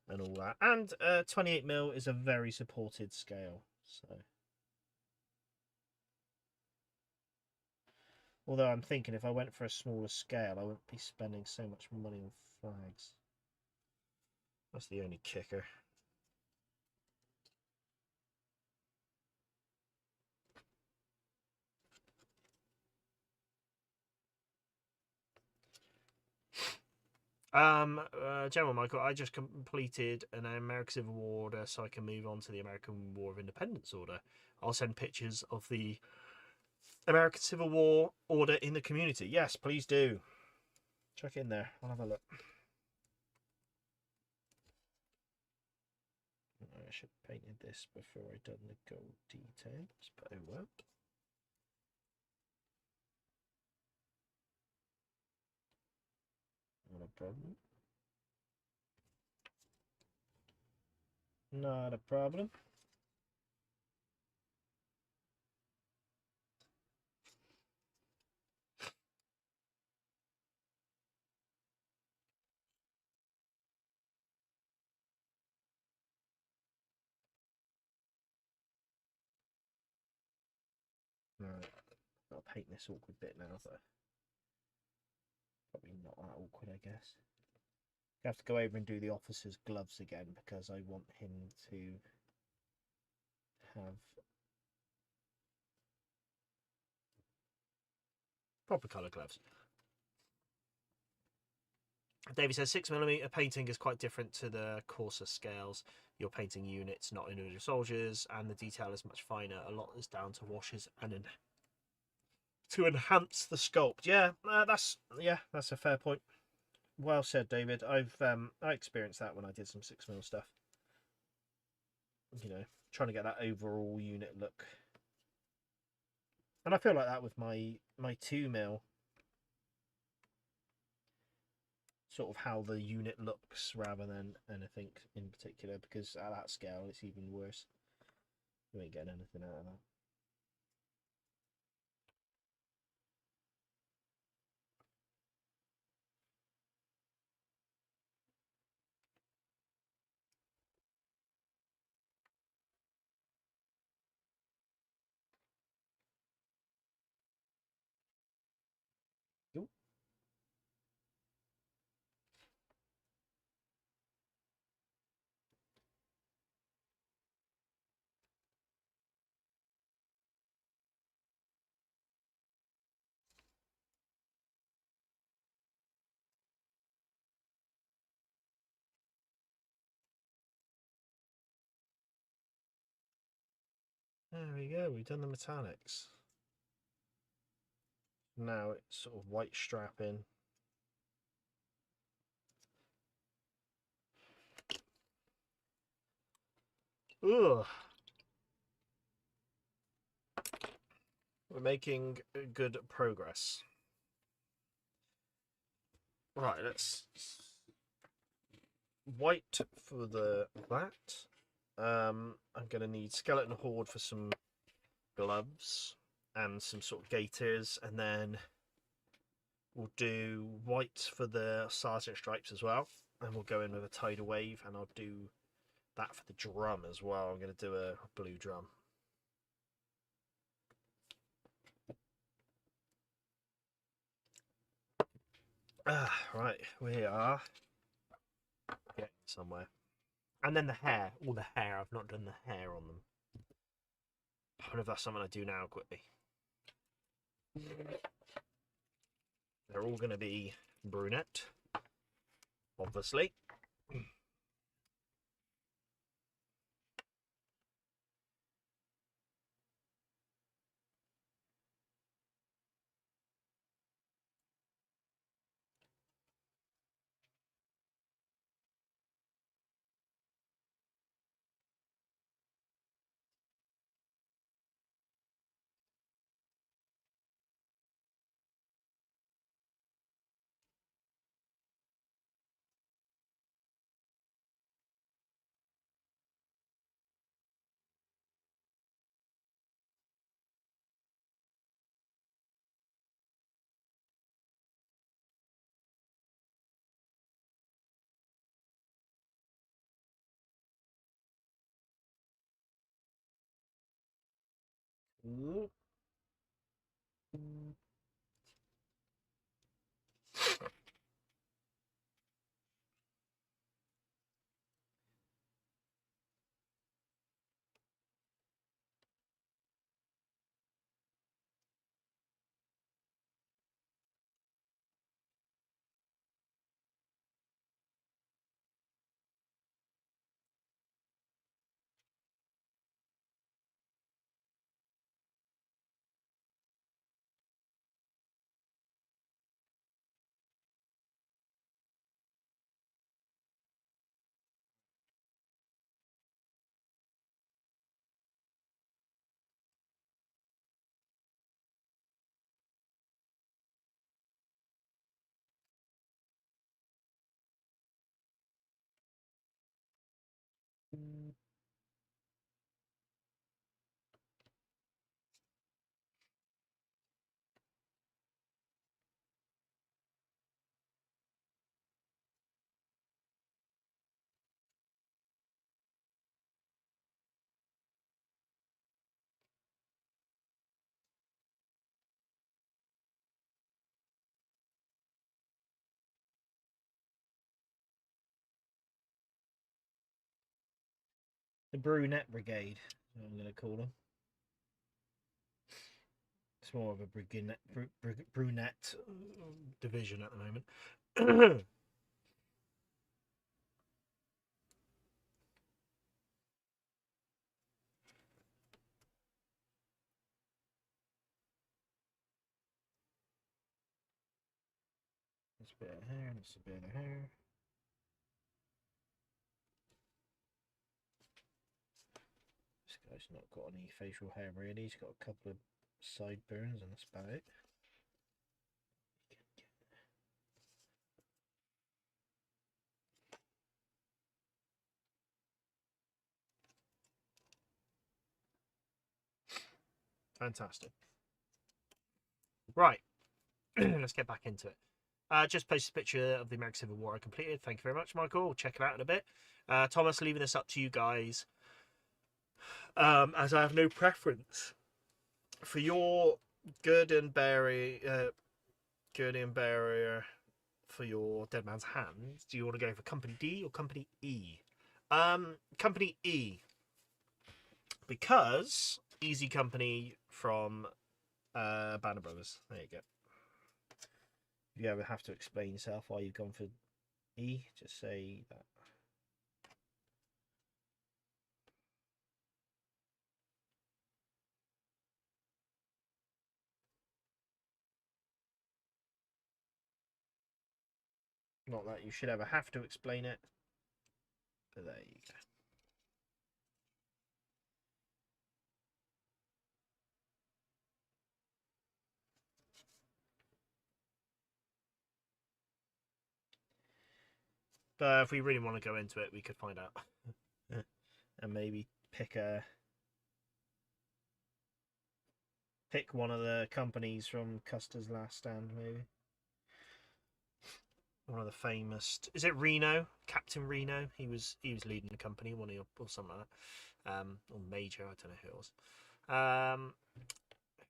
and all that. And 28 mil is a very supported scale, so. Although I'm thinking if I went for a smaller scale, I wouldn't be spending so much money on flags. That's the only kicker. General Michael, I just completed an American Civil War order, so I can move on to the American War of Independence order. I'll send pictures of the American Civil War order in the community. Yes, please do. Check in there. I'll have a look. I should have painted this before I done the gold details, but oh well. Not a problem. Not a problem. Right, I'll paint this awkward bit now, but probably not that awkward, I guess. I have to go over and do the officer's gloves again because I want him to have proper colour gloves. David says 6mm painting is quite different to the coarser scales. You're painting units, not individual soldiers, and the detail is much finer. A lot is down to washes and to enhance the sculpt. Yeah, that's a fair point. Well said, David. I experienced that when I did some 6mm stuff. You know, trying to get that overall unit look. And I feel like that with my 2mm. Sort of how the unit looks rather than anything in particular, because at that scale it's even worse. You ain't getting anything out of that. Ooh. There we go, we've done the metallics. Now it's sort of white strapping. Ugh. We're making good progress. Right, let's white for that. I'm going to need skeleton horde for some gloves and some sort of gaiters, and then we'll do white for the sergeant stripes as well, and we'll go in with a tidal wave, and I'll do that for the drum as well. I'm going to do a blue drum. Right, we are getting somewhere. And then the hair, all the hair. I've not done the hair on them. I wonder if that's something I do now quickly. They're all going to be brunette, obviously. Ooh. The brunette brigade, I'm going to call them. It's more of a brunette division at the moment. That's a bit of hair, that's a bit of hair. This guy's not got any facial hair really, he's got a couple of sideburns and that's about it. Fantastic. Right, let's get back into it. Just posted a picture of the American Civil War I completed. Thank you very much, Michael. We'll check it out in a bit. Thomas, leaving this up to you guys, as I have no preference for your Guardian barrier for your Dead Man's Hand. Do you want to go for Company D or Company E? Company E, because Easy Company from Banner Brothers. There you go. If you ever have to explain yourself why you've gone for E, just say that. Not that you should ever have to explain it, but there you go. But if we really want to go into it, we could find out. And maybe pick one of the companies from Custer's Last Stand, maybe. One of the famous. Is it Reno? Captain Reno? He was leading the company, one or something like that. Or Major, I don't know who it was.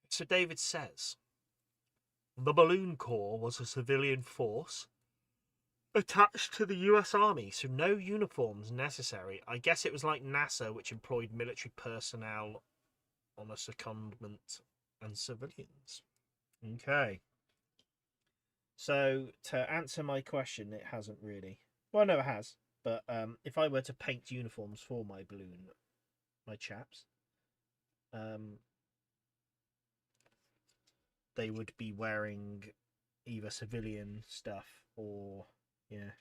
So David says the Balloon Corps was a civilian force attached to the US Army, so no uniforms necessary. I guess it was like NASA, which employed military personnel on a secondment and civilians. Okay. So to answer my question, it hasn't really. Well, no, it has. But if I were to paint uniforms for my balloon, my chaps, they would be wearing either civilian stuff or yeah.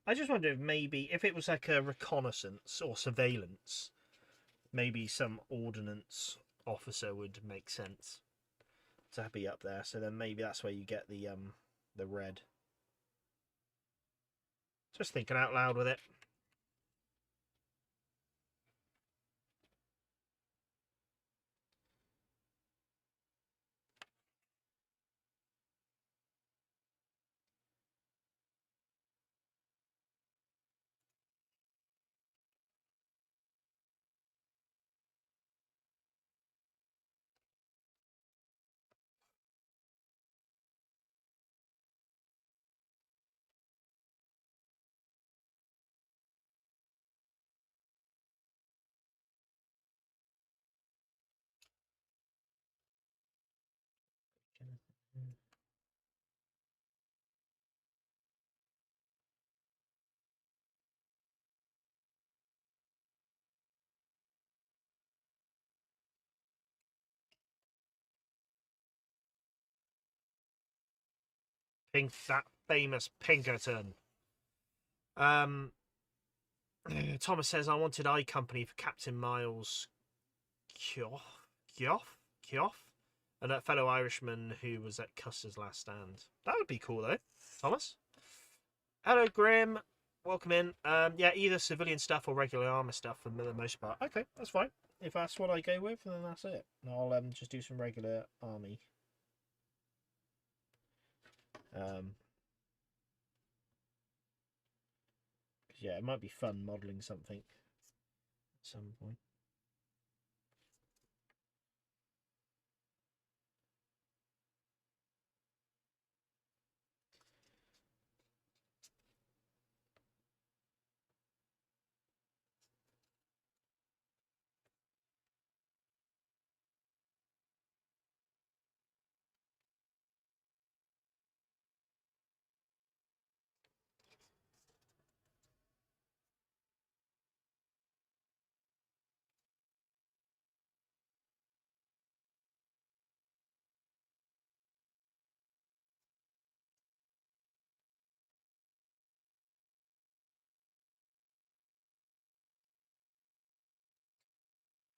I just wonder if maybe if it was like a reconnaissance or surveillance, maybe some ordnance officer would make sense to be up there. So then maybe that's where you get the red. Just thinking out loud with it. That famous Pinkerton. Thomas says I wanted eye company for Captain Miles Kioff, and that fellow Irishman who was at Custer's Last Stand. That would be cool though, Thomas. Hello, Grim. Welcome in. Yeah, either civilian stuff or regular armor stuff for the most part. Okay, that's fine. If that's what I go with, then that's it. I'll just do some regular army. Yeah, it might be fun modelling something at some point.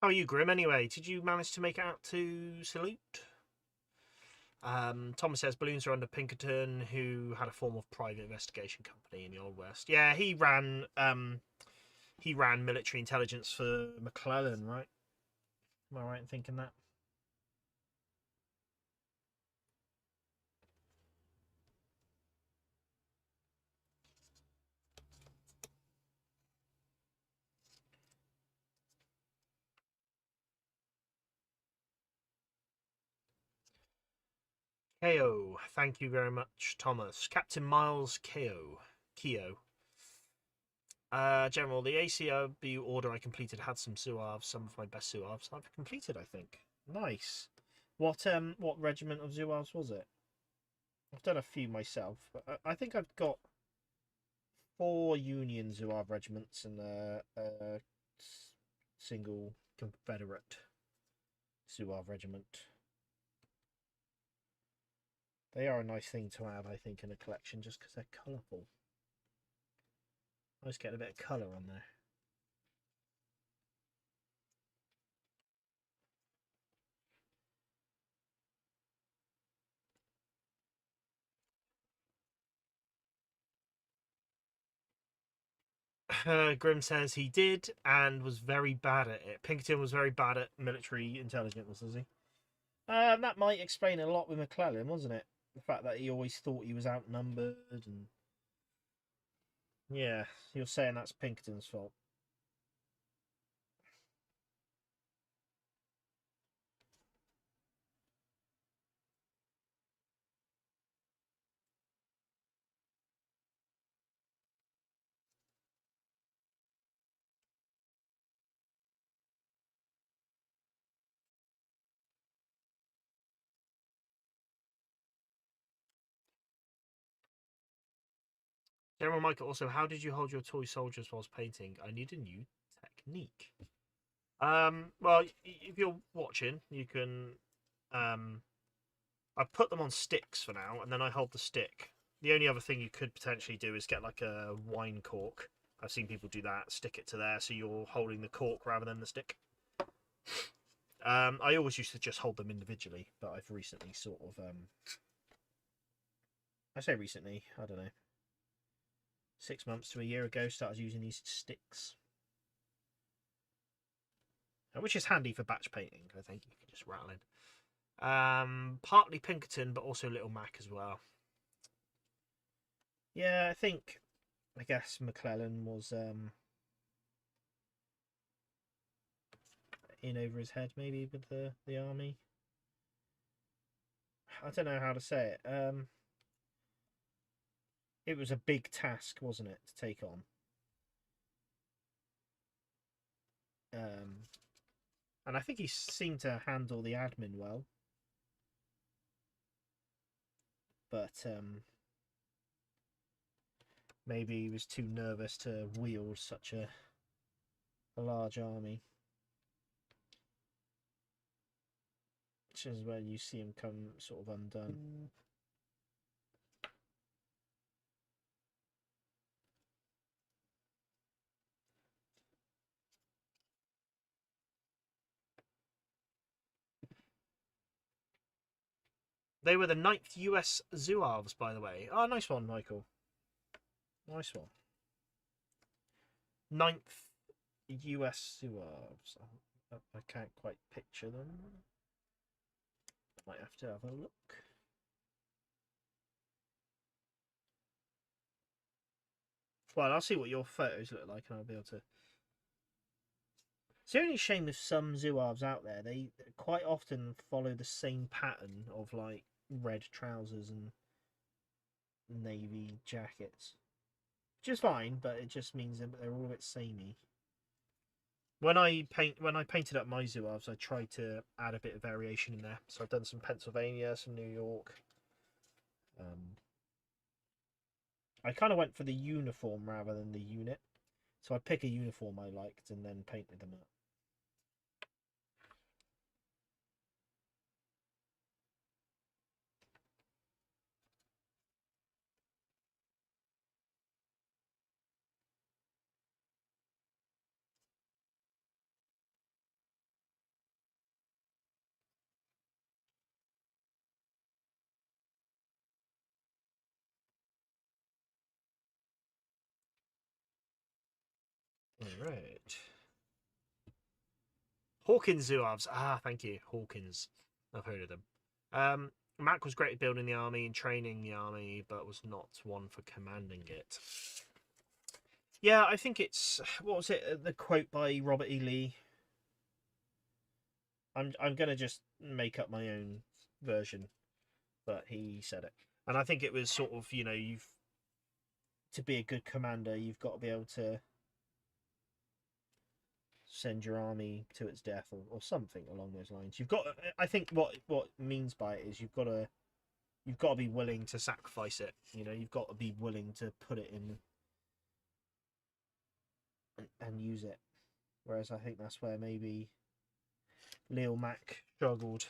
How are you, Grim? Anyway, did you manage to make it out to Salute? Thomas says balloons are under Pinkerton, who had a form of private investigation company in the Old West. Yeah, he ran military intelligence for McClellan, right? Am I right in thinking that? KO. Thank you very much, Thomas. Captain Miles Keo. General, the ACW order I completed had some Zouaves, some of my best Zouaves. I've completed, I think. Nice. What regiment of Zouaves was it? I've done a few myself, but I think I've got 4 Union Zouave regiments and a single Confederate Zouave regiment. They are a nice thing to have, I think, in a collection just because they're colourful. Nice getting a bit of colour on there. Grim says he did and was very bad at it. Pinkerton was very bad at military intelligence, was he? That might explain a lot with McClellan, wasn't it? The fact that he always thought he was outnumbered, and yeah, you're saying that's Pinkerton's fault. General Michael also, how did you hold your toy soldiers whilst painting? I need a new technique. Well, if you're watching, you can. I put them on sticks for now, and then I hold the stick. The only other thing you could potentially do is get like a wine cork. I've seen people do that. Stick it to there, so you're holding the cork rather than the stick. I always used to just hold them individually, but I've recently sort of. I say recently. I don't know. 6 months to a year ago, started using these sticks, which is handy for batch painting. I think you can just rattle in. Partly Pinkerton, but also Little Mac as well. Yeah, I guess McClellan was in over his head maybe with the army. I don't know how to say it. It was a big task, wasn't it, to take on? And I think he seemed to handle the admin well. But maybe he was too nervous to wield such a large army. Which is when you see him come sort of undone. They were the 9th US Zouaves, by the way. Oh, nice one, Michael. Nice one. 9th US Zouaves. I can't quite picture them. Might have to have a look. Well, I'll see what your photos look like, and I'll be able to. It's the only shame with some Zouaves out there. They quite often follow the same pattern of like red trousers and navy jackets, which is fine, but it just means that they're all a bit samey. When I painted up my Zouaves, I tried to add a bit of variation in there. So I've done some Pennsylvania, some New York. I kind of went for the uniform rather than the unit. So I pick a uniform I liked and then painted them up. All right. Hawkins Zouaves. Ah, thank you. Hawkins. I've heard of them. Mac was great at building the army and training the army, but was not one for commanding it. Yeah, I think it's... What was it? The quote by Robert E. Lee. I'm going to just make up my own version, but he said it. And I think it was sort of, to be a good commander, you've got to be able to send your army to its death, or something along those lines. You've got, I think what means by it is you've got to be willing to sacrifice it. You've got to be willing to put it in and use it. Whereas I think that's where maybe Leo Mack struggled.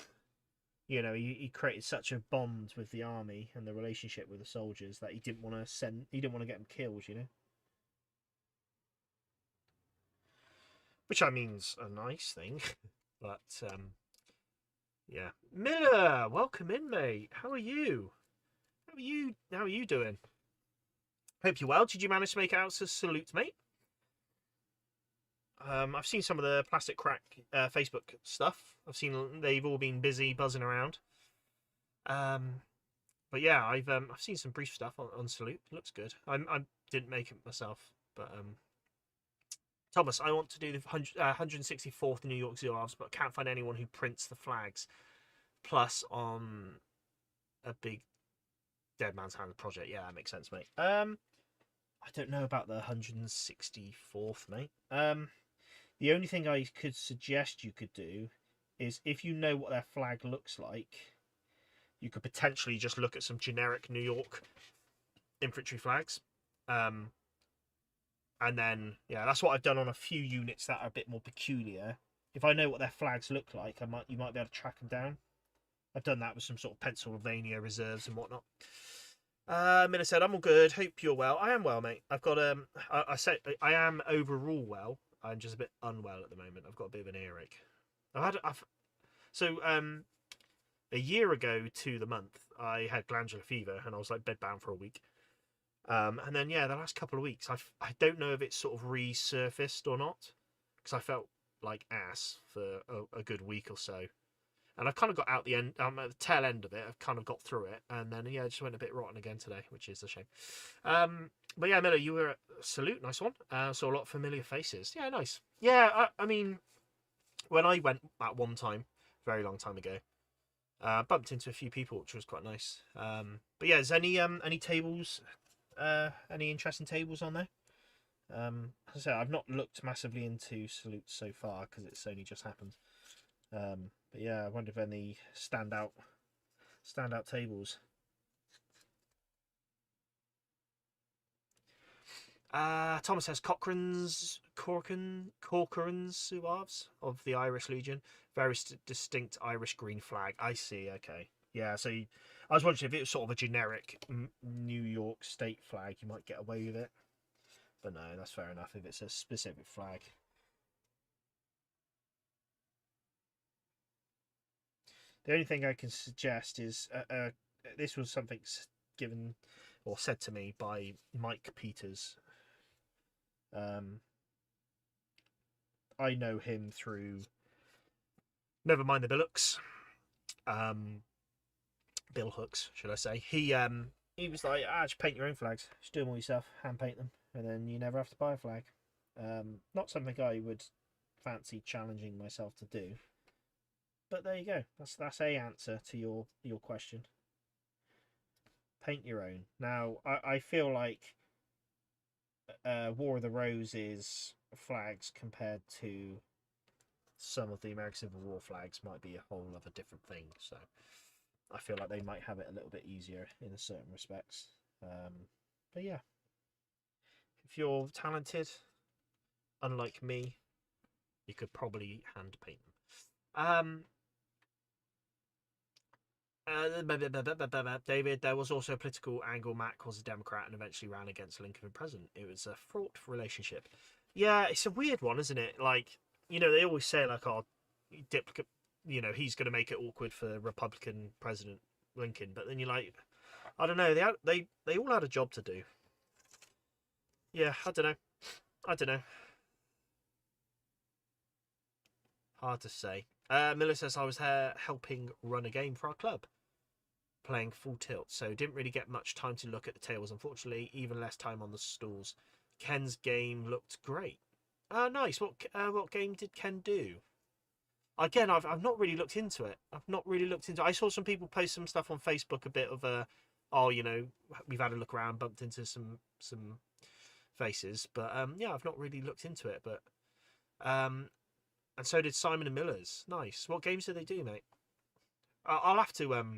He created such a bond with the army and the relationship with the soldiers that he didn't want to get them killed. Which I mean's a nice thing, but yeah. Miller, welcome in, mate. How are you? How are you doing? Hope you're well. Did you manage to make it out to salute, mate? I've seen some of the Plastic Crack Facebook stuff. I've seen they've all been busy buzzing around. But yeah, I've seen some brief stuff on Salute. It looks good. I didn't make it myself, but Thomas, I want to do the 164th New York Zoo Arves, but I can't find anyone who prints the flags. Plus on a big Dead Man's Hand project. Yeah, that makes sense, mate. I don't know about the 164th, mate. The only thing I could suggest you could do is, if you know what their flag looks like, you could potentially just look at some generic New York infantry flags. And then, yeah, that's what I've done on a few units that are a bit more peculiar. If I know what their flags look like, you might be able to track them down. I've done that with some sort of Pennsylvania reserves and whatnot. Miller said, "I'm all good. Hope you're well." I am well, mate. I've got I say I am overall well. I'm just a bit unwell at the moment. I've got a bit of an earache. A year ago to the month, I had glandular fever and I was like bedbound for a week. And then yeah, the last couple of weeks, I don't know if it's sort of resurfaced or not, because I felt like ass for a good week or so. And I've kind of got out the end, at the tail end of it. I've kind of got through it, and then yeah, I just went a bit rotten again today, which is a shame. But yeah, Miller, you were at Salute, nice one. Saw a lot of familiar faces. Yeah, nice. Yeah, I mean, when I went at one time, very long time ago, bumped into a few people, which was quite nice. But yeah, is any tables, any interesting tables on there? As I say, I've not looked massively into Salute so far because it's only just happened. But yeah, I wonder if any standout tables. Thomas says Corcoran's Suaves of the Irish Legion, very distinct Irish green flag. I see. Okay, yeah. So I was wondering if it was sort of a generic New York state flag, you might get away with it. But no, that's fair enough if it's a specific flag. The only thing I can suggest is this was something given or said to me by Mike Peters. I know him through Never Mind the Billhooks. Bill Hooks, should I say. He was like, just paint your own flags. Just do them all yourself, hand paint them, and then you never have to buy a flag. Not something I would fancy challenging myself to do. But there you go. That's a answer to your question. Paint your own. Now, I feel like War of the Roses flags compared to some of the American Civil War flags might be a whole other different thing. So I feel like they might have it a little bit easier in certain respects. But yeah, if you're talented, unlike me, you could probably hand paint them. David, there was also a political angle. Mac was a Democrat and eventually ran against Lincoln for president. It was a fraught relationship. Yeah, it's a weird one, isn't it? Like, they always say, like, he's going to make it awkward for Republican President Lincoln. But then you're like, I don't know. They all had a job to do. Yeah, I don't know. Hard to say. Miller says, I was helping run a game for our club, playing full tilt, so didn't really get much time to look at the tables, unfortunately, even less time on the stalls. Ken's game looked great. Nice. What game did Ken do? Again, I've not really looked into it. I saw some people post some stuff on Facebook, a bit of we've had a look around, bumped into some faces, but yeah, I've not really looked into it, but and so did Simon and Miller's. Nice. What games did they do, mate? I'll have to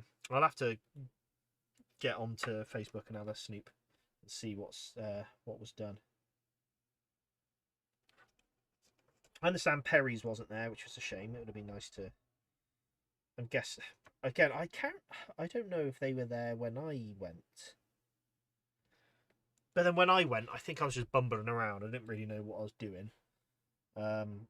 get onto Facebook and have a snoop and see what was done. I understand Perry's wasn't there, which was a shame. It would have been nice to. And guess again, I don't know if they were there when I went. But then when I went, I think I was just bumbling around. I didn't really know what I was doing. And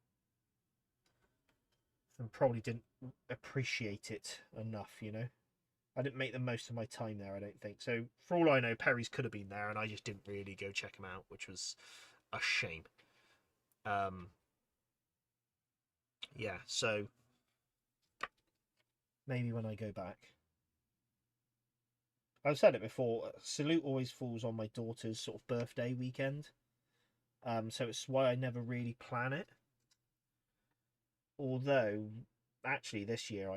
probably didn't appreciate it enough, I didn't make the most of my time there, I don't think. So for all I know, Perry's could have been there, and I just didn't really go check him out, which was a shame. yeah, so maybe when I go back. I've said it before, Salute always falls on my daughter's sort of birthday weekend. So it's why I never really plan it. Although, actually, this year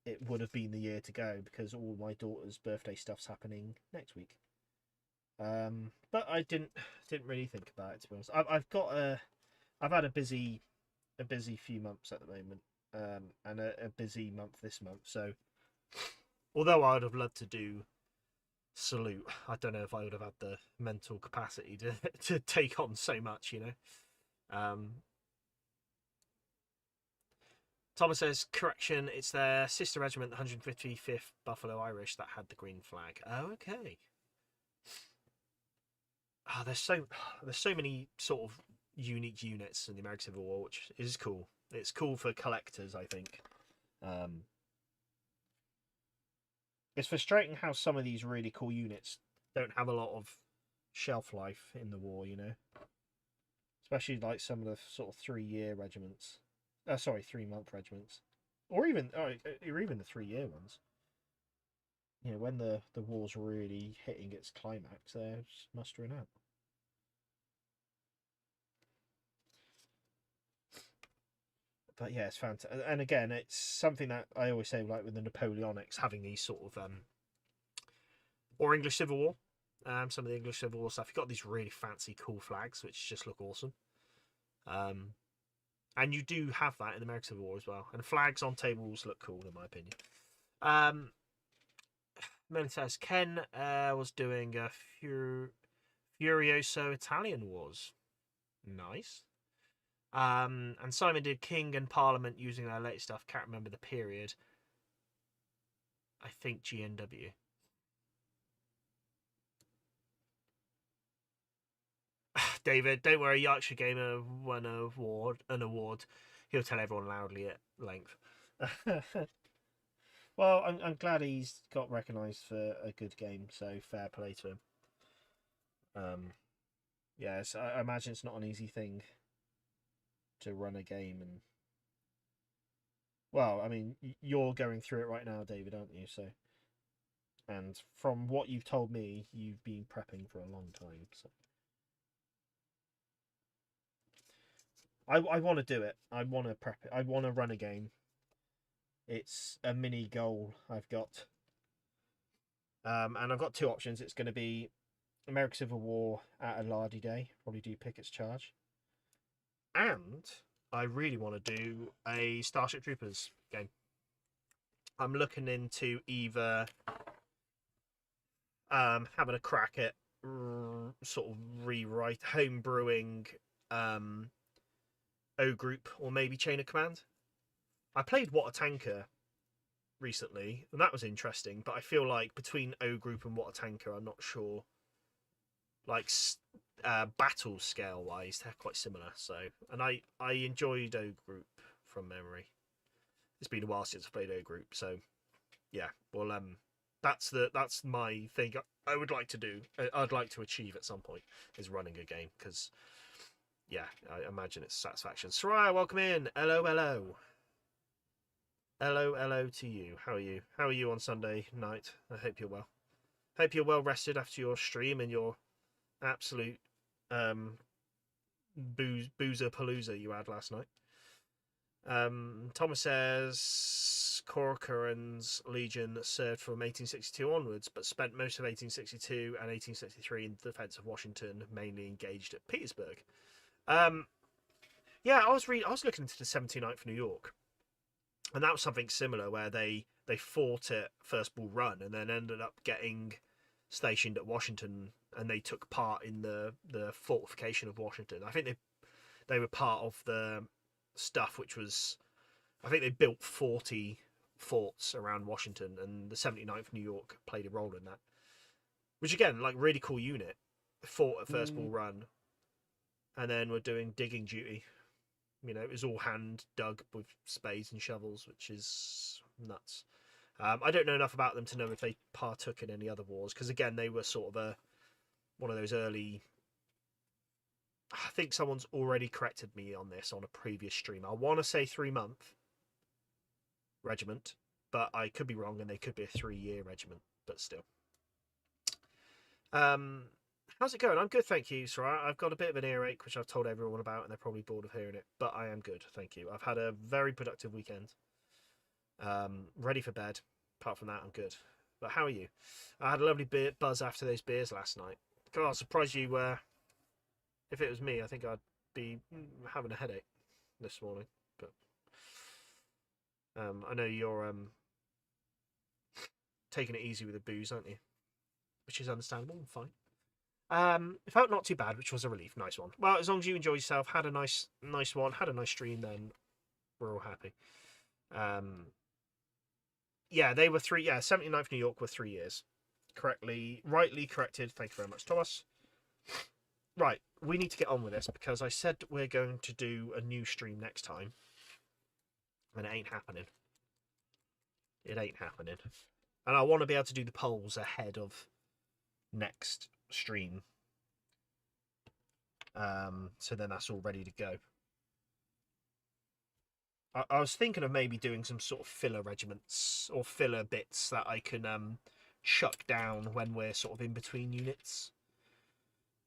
it would have been the year to go because all my daughter's birthday stuff's happening next week. But I didn't really think about it, to be honest. I've had a busy few months at the moment, and a busy month this month. So, although I would have loved to do Salute, I don't know if I would have had the mental capacity to take on so much, you know. Thomas says, correction, it's their sister regiment, the 155th Buffalo Irish, that had the green flag. Oh, okay. Oh, there's so many sort of unique units in the American Civil War, which is cool. It's cool for collectors, I think. It's frustrating how some of these really cool units don't have a lot of shelf life in the war, you know? Especially like some of the sort of 3-year regiments. 3-month regiments. Or even the 3-year ones. You know, when the war's really hitting its climax, they're just mustering out. But yeah, it's fantastic. And again, it's something that I always say, like with the Napoleonics, having these sort of or English Civil War, some of the English Civil War stuff. You've got these really fancy, cool flags which just look awesome. And you do have that in the American Civil War as well. And flags on tables look cool, in my opinion. Melly says Ken was doing a Furioso Italian Wars. Nice. And Simon did King and Parliament using their latest stuff. Can't remember the period. I think GNW. David, don't worry. Yorkshire Gamer won an award. He'll tell everyone loudly at length. Well, I'm glad he's got recognised for a good game. So fair play to him. Yes, I imagine it's not an easy thing to run a game, and well, I mean, you're going through it right now, David, aren't you? So, and from what you've told me, you've been prepping for a long time. So, I want to do it. I want to prep it. I want to run a game. It's a mini goal I've got, and I've got two options. It's going to be American Civil War at a Lardy Day, probably do Pickett's Charge. And I really want to do a Starship Troopers game. I'm looking into either having a crack at sort of rewrite, homebrewing O Group, or maybe Chain of Command. I played What a Tanker recently, and that was interesting, but I feel like between O Group and What a Tanker, I'm not sure. Like battle scale wise, they're quite similar. So, and I enjoyed O Group from memory. It's been a while since I played O Group, so yeah. Well, that's my thing. I would like to do. I'd like to achieve at some point is running a game, because yeah, I imagine it's satisfaction. Soraya, welcome in. Hello, hello. Hello to you. How are you? How are you on Sunday night? I hope you're well. Hope you're well rested after your stream and your absolute boozer palooza you had last night. Thomas says Corcoran's Legion served from 1862 onwards, but spent most of 1862 and 1863 in the defence of Washington, mainly engaged at Petersburg. Yeah, I was looking into the 79th New York, and that was something similar where they fought at First Bull Run and then ended up getting stationed at Washington, and they took part in the fortification of Washington. I think they were part of the stuff which was, I think they built 40 forts around Washington, and the 79th New York played a role in that, which again, like, really cool unit. Fought at First Bull Run and then were doing digging duty. You know, it was all hand dug with spades and shovels, which is nuts. I don't know enough about them to know if they partook in any other wars, because again, they were sort of one of those early I think someone's already corrected me on this on a previous stream. I want to say 3-month regiment, but I could be wrong, and they could be a 3-year regiment, but still. How's it going? I'm good, thank you, Sarah. I've got a bit of an earache, which I've told everyone about, and they're probably bored of hearing it, but I am good, thank you. I've had a very productive weekend. Ready for bed. Apart from that, I'm good. But how are you? I had a lovely buzz after those beers last night. God, I'll surprise you. If it was me, I think I'd be having a headache this morning. But I know you're taking it easy with the booze, aren't you? Which is understandable and fine. It felt not too bad, which was a relief. Nice one. Well, as long as you enjoy yourself, had a nice one, had a nice stream, then we're all happy. Yeah, they were 3. Yeah, 79th New York were 3 years. Rightly corrected. Thank you very much, Thomas. Right, we need to get on with this because I said we're going to do a new stream next time, and it ain't happening. It ain't happening. And I want to be able to do the polls ahead of next stream. So then that's all ready to go. I was thinking of maybe doing some sort of filler regiments or filler bits that I can chuck down when we're sort of in between units.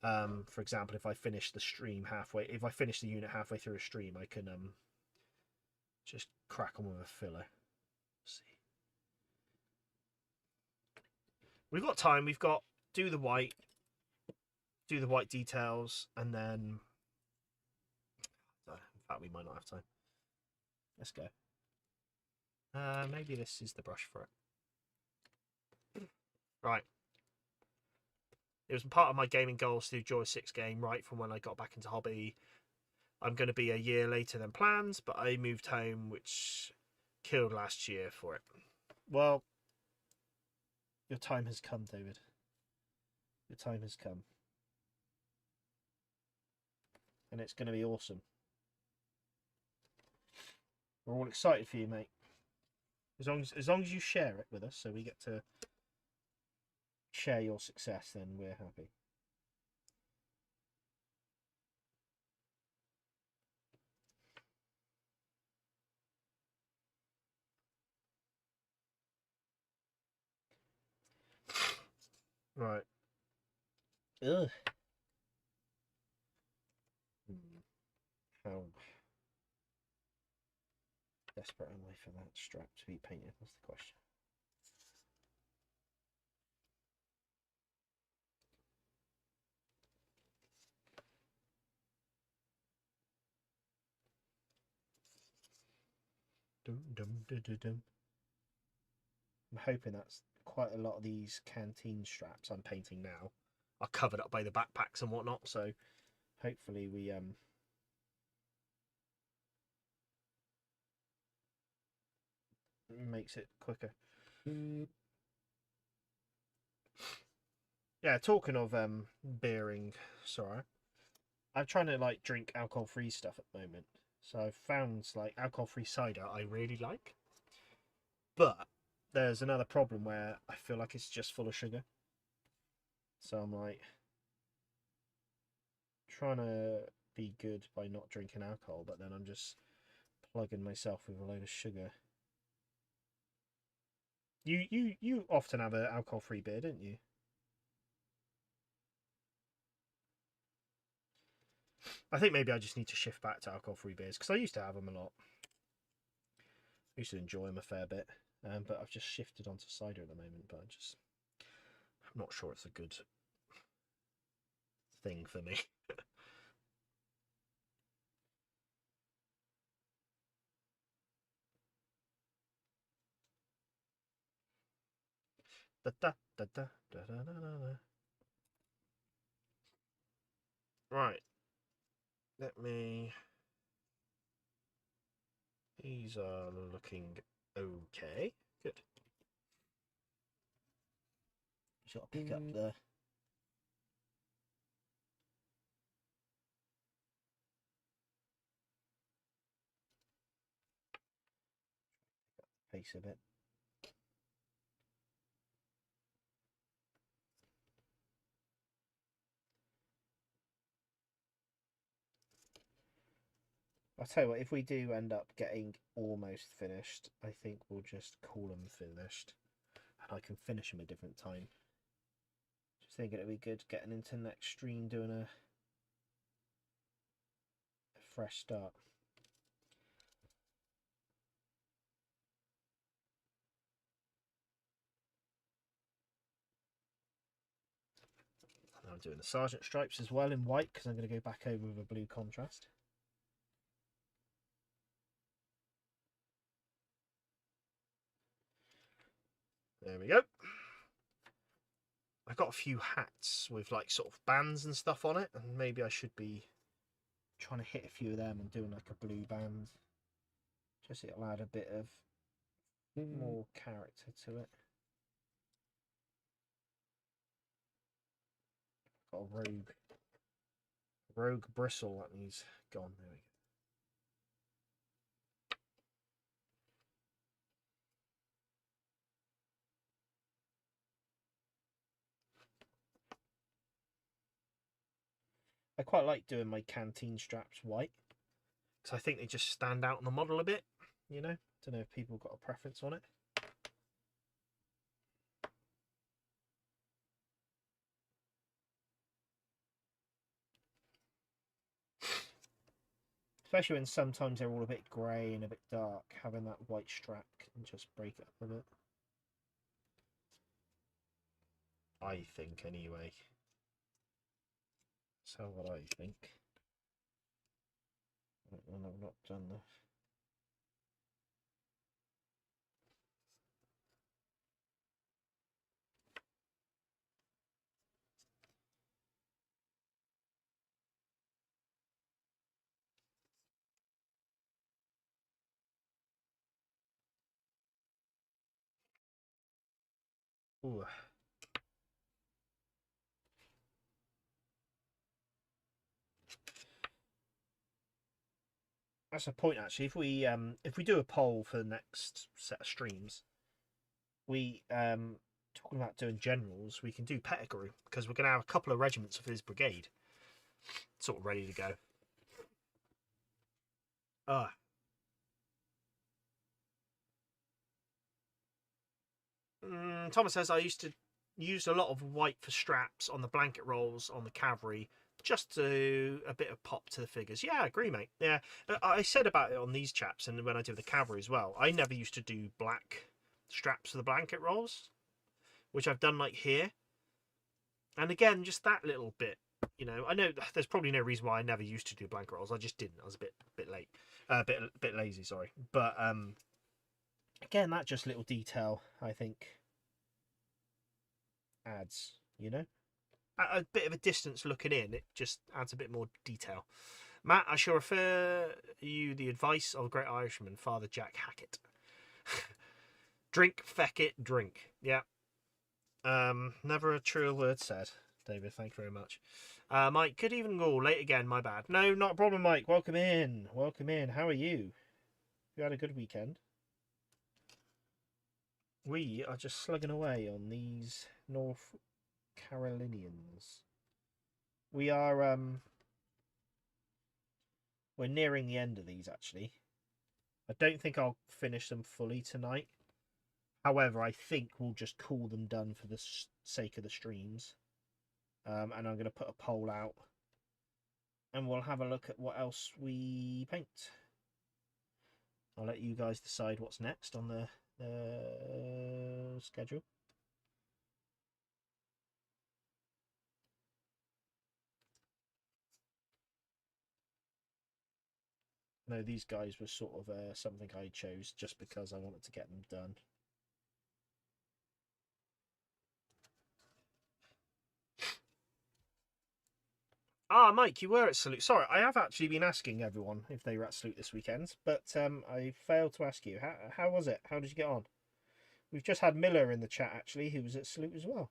For example, if I finish the stream halfway, if I finish the unit halfway through a stream, I can just crack on with a filler. Let's see, we've got time. We've got do the white details, and then in fact we might not have time. Let's go. Maybe this is the brush for it. Right. It was part of my gaming goals to do Joy 6 game right from when I got back into hobby. I'm going to be a year later than planned, but I moved home, which killed last year for it. Well, your time has come, David. Your time has come. And it's going to be awesome. We're all excited for you, mate. As long as you share it with us, so we get to share your success, then we're happy. Right. Ugh. How desperate am I for that strap to be painted? What's the question? Dum, dum, dum, dum, dum. I'm hoping that's quite a lot of these canteen straps I'm painting now are covered up by the backpacks and whatnot, so hopefully we makes it quicker. Yeah, talking of beering, sorry, I'm trying to like drink alcohol-free stuff at the moment, so I've found like alcohol-free cider I really like, but there's another problem where I feel like it's just full of sugar, so I'm like trying to be good by not drinking alcohol, but then I'm just plugging myself with a load of sugar. You often have an alcohol-free beer, don't you? I think maybe I just need to shift back to alcohol-free beers because I used to have them a lot. I used to enjoy them a fair bit, but I've just shifted onto cider at the moment. But I'm not sure it's a good thing for me. Da, da, da, da, da, da, da, da. Right. Let me. These are looking okay. Good. Just got to pick up the. Pace a bit. I'll tell you what, if we do end up getting almost finished, I think we'll just call them finished. And I can finish them a different time. Just thinking it'd be good getting into next stream doing a fresh start. I'm doing the sergeant stripes as well in white because I'm going to go back over with a blue contrast. There we go. I've got a few hats with like sort of bands and stuff on it, and maybe I should be trying to hit a few of them and doing like a blue band. Just so it'll add a bit of more character to it. Got a rogue bristle that needs gone. There we go. I quite like doing my canteen straps white because I think they just stand out on the model a bit, you know. Don't know if people got a preference on it. Especially when sometimes they're all a bit grey and a bit dark, having that white strap can just break it up a bit. I think, anyway. So what I think. And I've not done this. Ooh. That's a point actually. If we do a poll for the next set of streams, we talking about doing generals, we can do Pettigrew because we're going to have a couple of regiments of his brigade sort of ready to go. Thomas says I used to use a lot of white for straps on the blanket rolls on the cavalry, just to a bit of pop to the figures. Yeah, I agree, mate. Yeah, I said about it on these chaps, and when I did the cavalry as well. I never used to do black straps for the blanket rolls, which I've done like here. And again, just that little bit. You know, I know there's probably no reason why I never used to do blanket rolls. I just didn't. I was a bit late, bit lazy. Sorry, but again, that just little detail I think adds. You know, a bit of a distance looking in, it just adds a bit more detail. Matt, I shall refer you the advice of a great Irishman, Father Jack Hackett. Drink, feck it, drink. Yeah. Never a truer word said. David, thank you very much. Mike, good evening all. Late again, my bad. No, not a problem, Mike. Welcome in. Welcome in. How are you? You had a good weekend? We are just slugging away on these North Carolinians. We are we're nearing the end of these actually. I don't think I'll finish them fully tonight. However, I think we'll just call them done for the sake of the streams. And I'm going to put a poll out. And we'll have a look at what else we paint. I'll let you guys decide what's next on the schedule. No, these guys were sort of something I chose just because I wanted to get them done. Ah, Mike, you were at Salute. Sorry, I have actually been asking everyone if they were at Salute this weekend, but I failed to ask you. How was it? How did you get on? We've just had Miller in the chat actually, who was at Salute as well.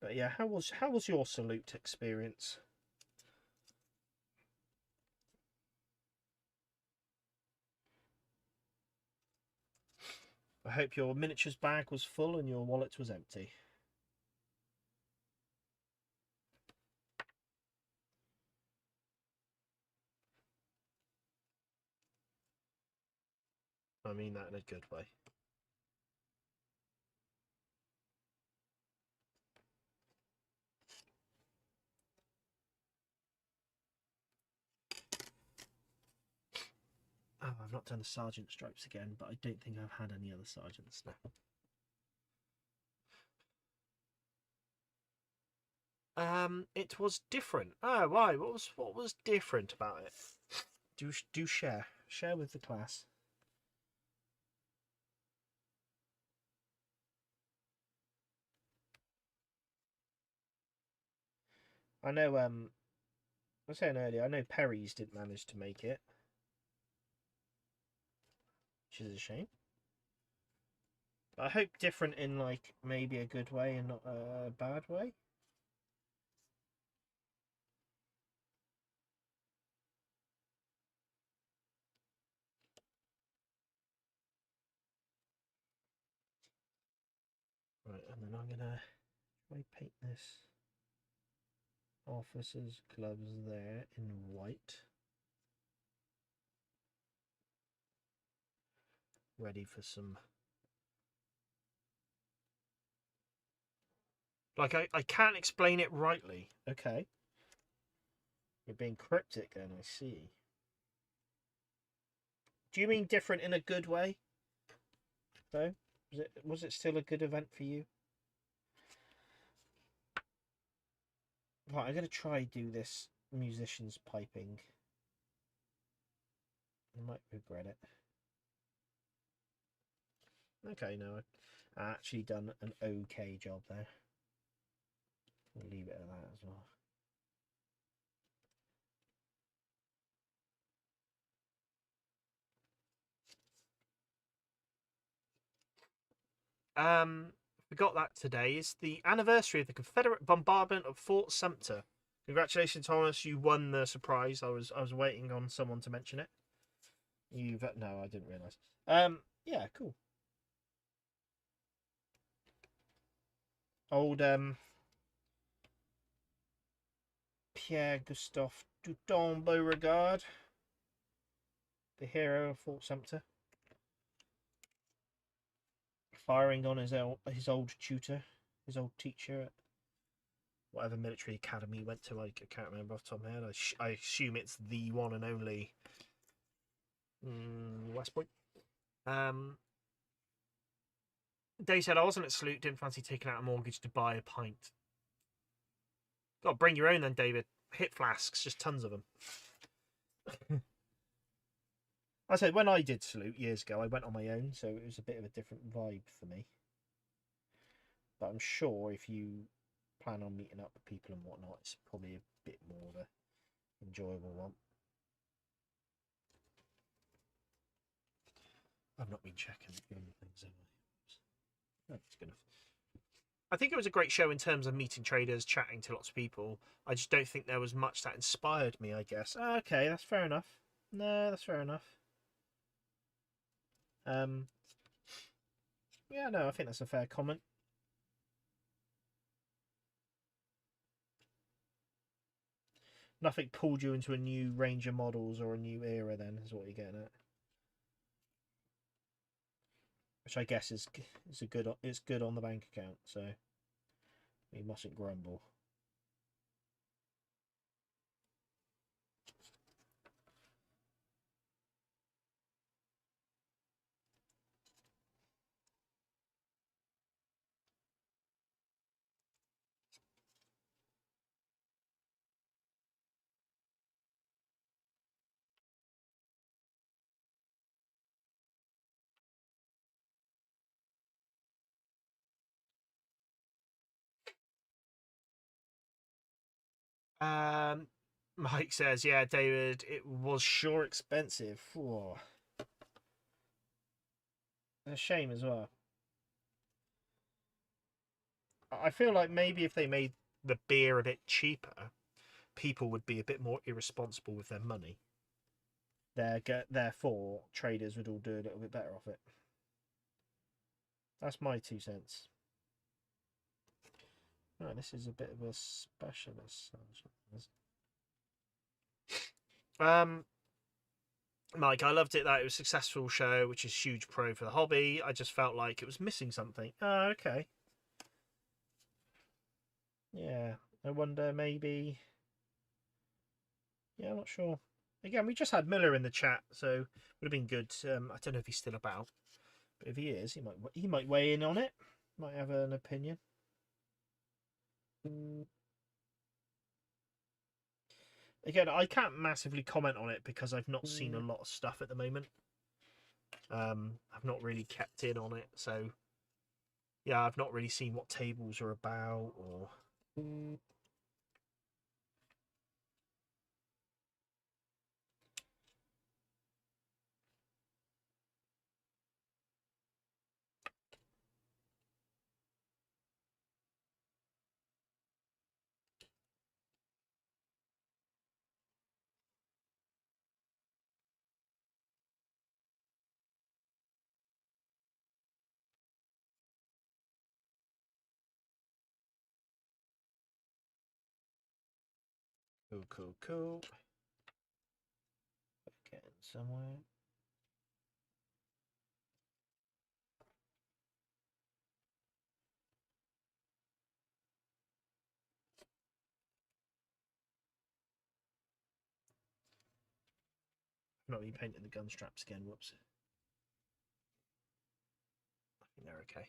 But yeah, how was your Salute experience? I hope your miniatures bag was full and your wallet was empty. I mean that in a good way. Oh, I've not done the sergeant stripes again, but I don't think I've had any other sergeants now. It was different. Oh, why? What was different about it? Do share with the class. I know. I was saying earlier. I know Perry's didn't manage to make it, which is a shame. I hope different in like maybe a good way and not a bad way. Right, and then I'm gonna try paint this officer's gloves there in white. Ready for some. Like I can't explain it rightly. Okay. You're being cryptic then, I see. Do you mean different in a good way? Though? Was it still a good event for you? Right, I'm gonna try do this musician's piping. I might regret it. Okay, no, I actually done an okay job there. We'll leave it at that as well. Forgot that today is the anniversary of the Confederate bombardment of Fort Sumter. Congratulations, Thomas! You won the surprise. I was waiting on someone to mention it. No, I didn't realise. Yeah, cool. Old Pierre Gustave Dudon Beauregard, the hero of Fort Sumter, firing on his old tutor, his old teacher at whatever military academy he went to. I can't remember off the top of my head. I assume it's the one and only West Point. Dave said, I wasn't at Salute, didn't fancy taking out a mortgage to buy a pint. Got to bring your own then, David. Hit flasks, just tons of them. I said, when I did Salute years ago, I went on my own, so it was a bit of a different vibe for me. But I'm sure if you plan on meeting up with people and whatnot, it's probably a bit more of a enjoyable one. I've not been checking things anyway. That's good enough. I think it was a great show in terms of meeting traders, chatting to lots of people. I just don't think there was much that inspired me, I guess. Okay, that's fair enough. No, that's fair enough. Yeah, no, I think that's a fair comment. Nothing pulled you into a new range of models or a new era then, is what you're getting at. Which I guess is it's good on the bank account, so we mustn't grumble. Mike says, yeah, David, it was sure expensive. Whoa. It's a shame as well. I feel like maybe if they made the beer a bit cheaper, people would be a bit more irresponsible with their money. Therefore, traders would all do a little bit better off it. That's my 2 cents. Oh, this is a bit of a specialist. Mike, I loved it that it was a successful show, which is huge pro for the hobby. I just felt like it was missing something. Oh, okay. Yeah, I wonder maybe. Yeah, I'm not sure. Again, we just had Miller in the chat, so would have been good. I don't know if he's still about, but if he is, he might weigh in on it. Might have an opinion. Again, I can't massively comment on it because I've not seen a lot of stuff at the moment. I've not really kept in on it, so yeah, I've not really seen what tables are about or. Cool. Getting somewhere. I'm not really painting the gun straps again. Whoops. I think they're okay.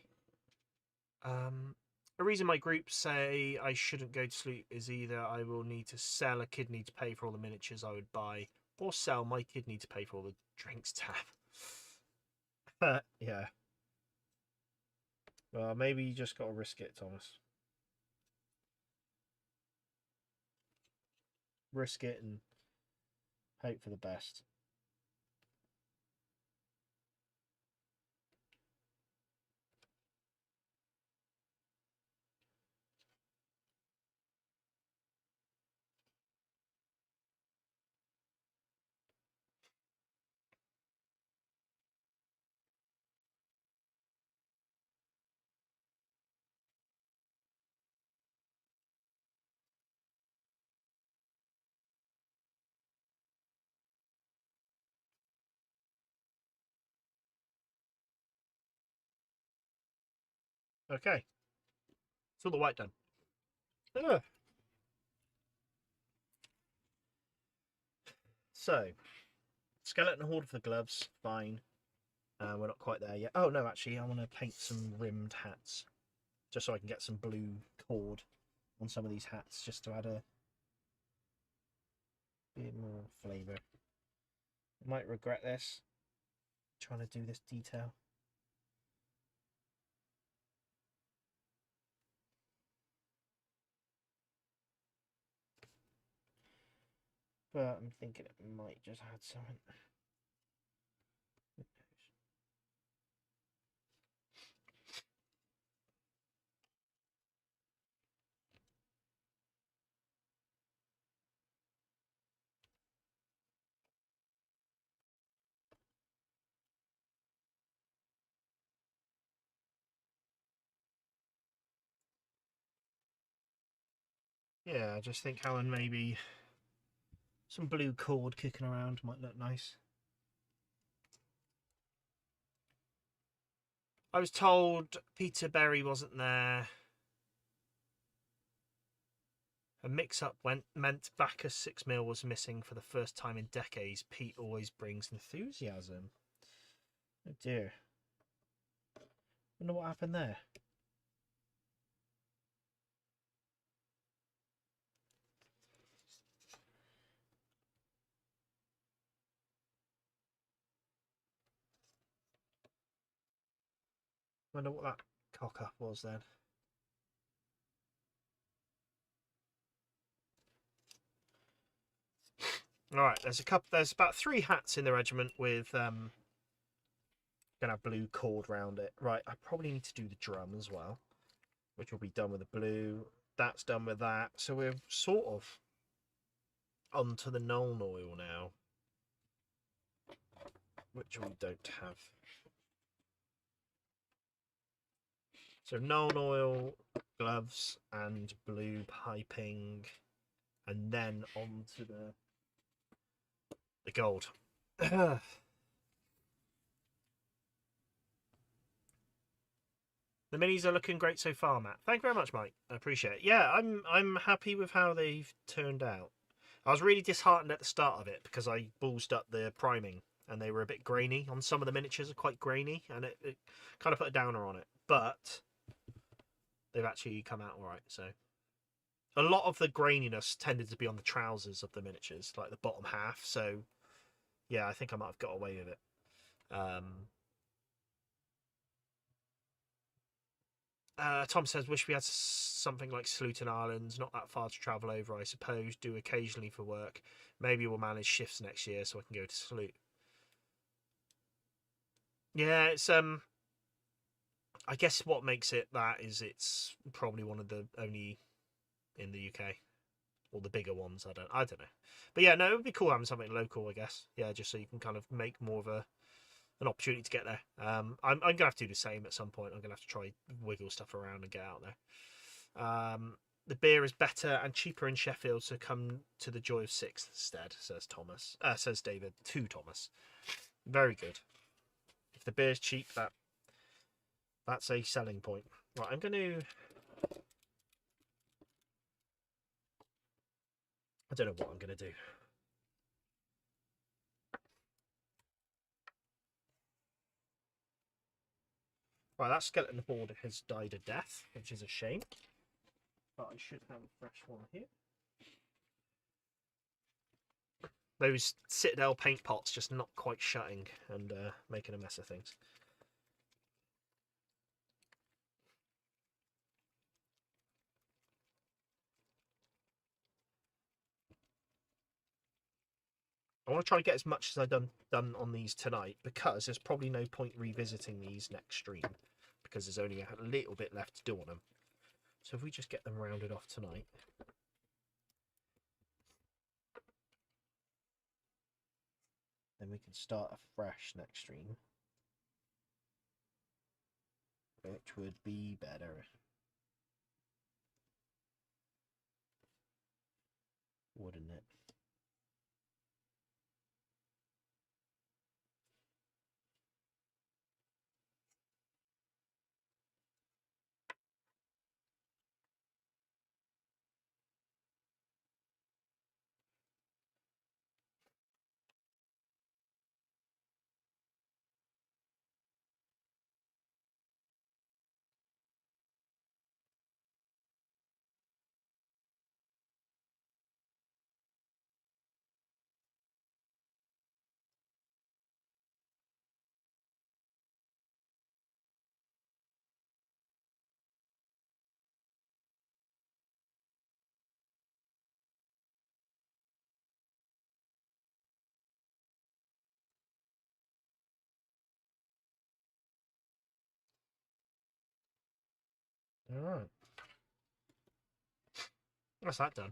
A reason my group say I shouldn't go to sleep is either I will need to sell a kidney to pay for all the miniatures I would buy, or sell my kidney to pay for all the drinks tab. Yeah. Well, maybe you just got to risk it, Thomas. Risk it and hope for the best. Okay. It's all the white done. Ugh. So, skeleton horde for gloves, fine. We're not quite there yet. Oh no, actually, I want to paint some rimmed hats, just so I can get some blue cord on some of these hats, just to add a bit more flavour. I might regret this, trying to do this detail. But I'm thinking it might just add something. Yeah, I just think having maybe some blue cord kicking around might look nice. I was told Peter Berry wasn't there. A mix-up meant Bacchus 6mm was missing for the first time in decades. Pete always brings enthusiasm. Oh dear. Wonder what happened there. Wonder what that cock up was then. All right, there's about 3 hats in the regiment with gonna have blue cord round it. Right, I probably need to do the drum as well, which will be done with the blue. That's done with that. So we're sort of onto the Nuln oil now, which we don't have. So Nuln oil, gloves, and blue piping, and then onto the gold. The minis are looking great so far, Matt. Thank you very much, Mike. I appreciate it. Yeah, I'm happy with how they've turned out. I was really disheartened at the start of it because I ballsed up the priming and they were a bit grainy. On some of the miniatures are quite grainy, and it kind of put a downer on it. But they've actually come out all right. So a lot of the graininess tended to be on the trousers of the miniatures, like the bottom half. So yeah, I think I might have got away with it. Tom says, wish we had something like Sluton Islands, not that far to travel over, I suppose. Do occasionally for work. Maybe we'll manage shifts next year so I can go to Sloot. Yeah, it's I guess what makes it that is it's probably one of the only in the UK, or the bigger ones. I don't know, but yeah, no, it would be cool having something local. I guess, yeah, just so you can kind of make more of an opportunity to get there. I'm gonna have to do the same at some point. I'm gonna have to try wiggle stuff around and get out there. The beer is better and cheaper in Sheffield, so come to the Joy of Six instead, says Thomas. Says David to Thomas. Very good. If the beer's cheap, that's a selling point. Right, I'm gonna. I don't know what I'm gonna do. Right, that skeleton board has died a death, which is a shame. But I should have a fresh one here. Those Citadel paint pots just not quite shutting and making a mess of things. I want to try and get as much as I've done on these tonight, because there's probably no point revisiting these next stream because there's only a little bit left to do on them. So if we just get them rounded off tonight. Then we can start afresh next stream. Which would be better. Wouldn't it? Alright. That's that done.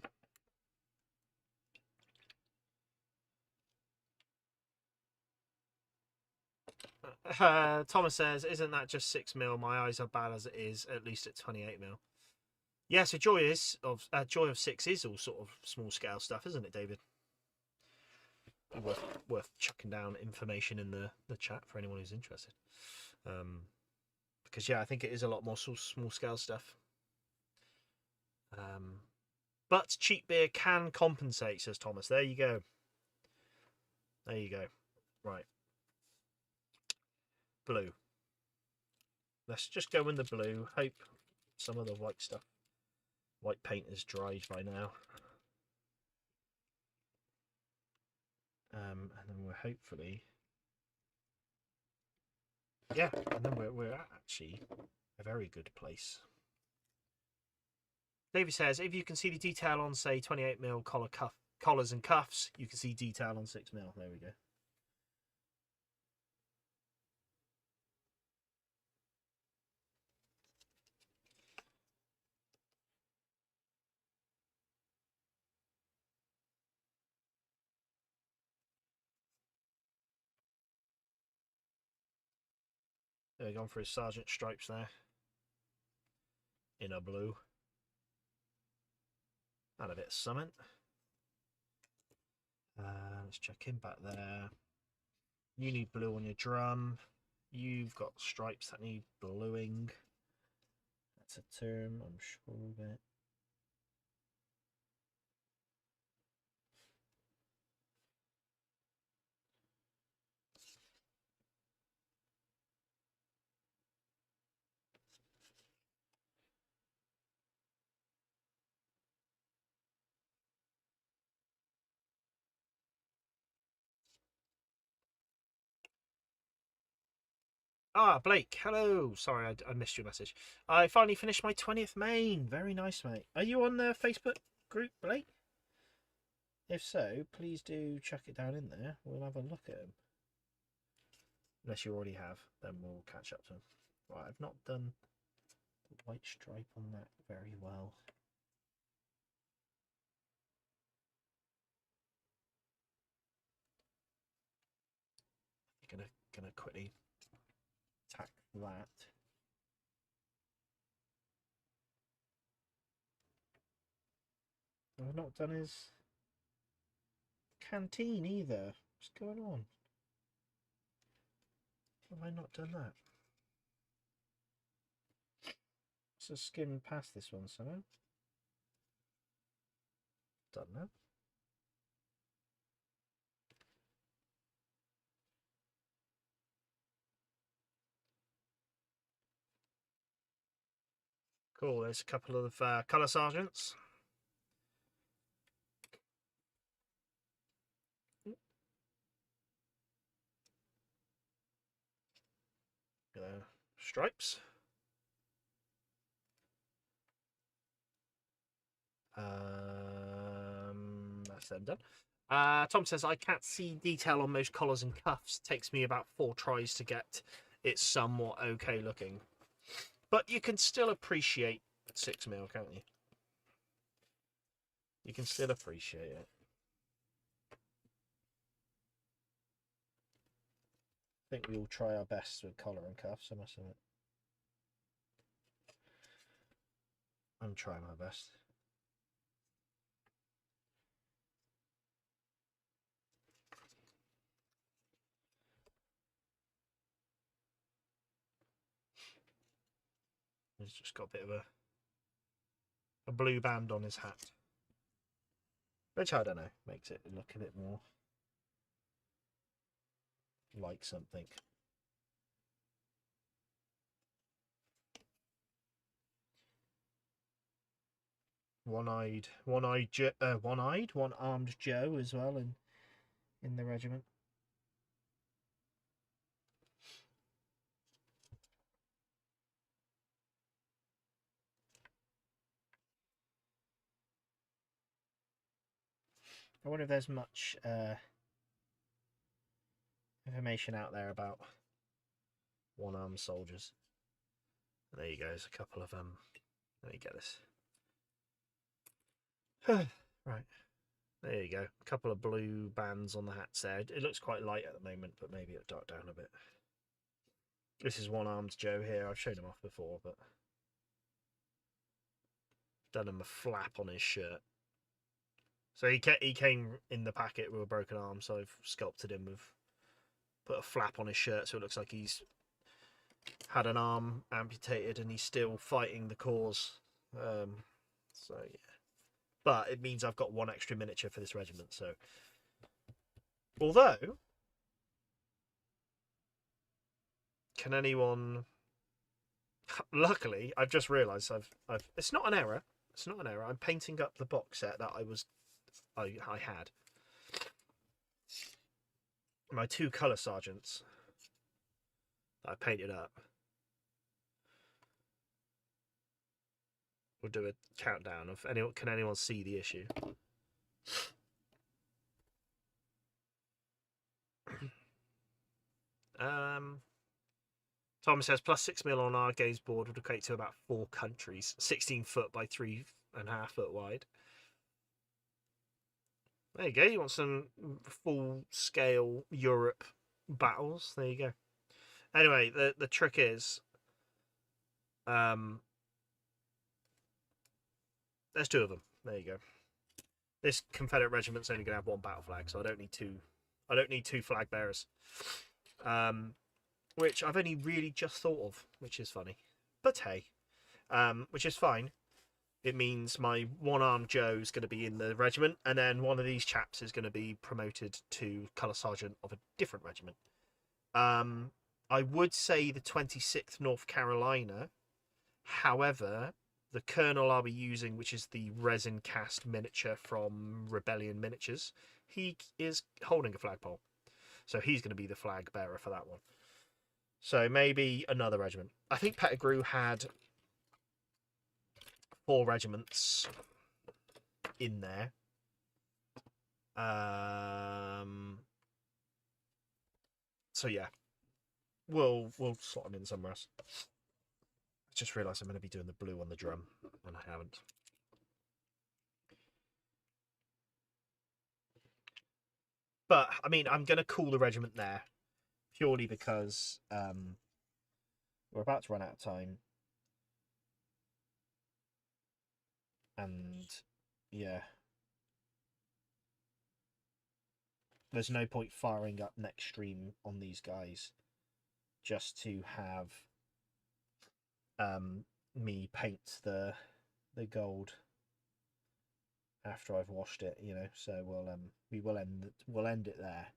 Thomas says, isn't that just 6mm? My eyes are bad as it is, at least at 28mm. Yeah, so Joy of Six is all sort of small scale stuff, isn't it, David? Worth chucking down information in the chat for anyone who's interested. Because yeah, I think it is a lot more small scale stuff. But cheap beer can compensate, says Thomas. There you go. There you go. Right. Blue. Let's just go in the blue. Hope some of the white paint is dried by now. And then we're hopefully, yeah, and then we're at actually a very good place. David says, if you can see the detail on, say, 28mm collars and cuffs, you can see detail on 6mm. There we go. They're going for his sergeant stripes there. In a blue. And a bit of summon. Let's check him back there. You need blue on your drum. You've got stripes that need bluing. That's a term, I'm sure of it. Ah, Blake, hello. Sorry, I missed your message. I finally finished my 20th main. Very nice, mate. Are you on the Facebook group, Blake? If so, please do chuck it down in there. We'll have a look at them. Unless you already have, then we'll catch up to them. Right, I've not done the white stripe on that very well. Gonna quickly tack that. I've not done his canteen either. What's going on? Have I not done that? Let's just skim past this one somehow. Done that. Cool, there's a couple of colour sergeants. Stripes. That's them done. Tom says, I can't see detail on most collars and cuffs. Takes me about 4 tries to get it somewhat okay looking. But you can still appreciate 6mm, can't you? You can still appreciate it. I think we all try our best with collar and cuffs, I must admit. I'm trying my best. He's just got a bit of a blue band on his hat. Which, I don't know, makes it look a bit more like something. One-armed Joe as well in the regiment. I wonder if there's much information out there about one-armed soldiers. There you go. There's a couple of let me get this. Right. There you go. A couple of blue bands on the hats there. It looks quite light at the moment, but maybe it'll dark down a bit. This is one-armed Joe here. I've shown him off before, but done him a flap on his shirt. So he came in the packet with a broken arm, so I've sculpted him with, put a flap on his shirt so it looks like he's had an arm amputated and he's still fighting the cause. So yeah. But it means I've got 1 extra miniature for this regiment, so although can anyone, luckily I've just realised I've it's not an error. It's not an error. I'm painting up the box set that I had. My 2 colour sergeants that I painted up. We'll do a countdown of anyone. Can anyone see the issue? Thomas says plus 6mm on our games board would equate to about 4 countries, 16 foot by 3.5 foot wide. There you go. You want some full scale Europe battles? There you go. Anyway, the trick is, there's 2 of them. There you go. This Confederate regiment's only going to have 1 battle flag, so I don't need 2 I don't need 2 flag bearers. Which I've only really just thought of, which is funny. But hey, which is fine. It means my one-armed Joe's going to be in the regiment, and then one of these chaps is going to be promoted to colour sergeant of a different regiment. I would say the 26th North Carolina. However, the colonel I'll be using, which is the resin cast miniature from Rebellion Miniatures, he is holding a flagpole. So he's going to be the flag bearer for that one. So maybe another regiment. I think Pettigrew had 4 regiments in there. So yeah, we'll slot them in somewhere else. I just realised I'm going to be doing the blue on the drum, and I haven't. But I mean, I'm going to call the regiment there purely because we're about to run out of time, and yeah, there's no point firing up next stream on these guys just to have me paint the gold after I've washed it, you know. So we'll end it there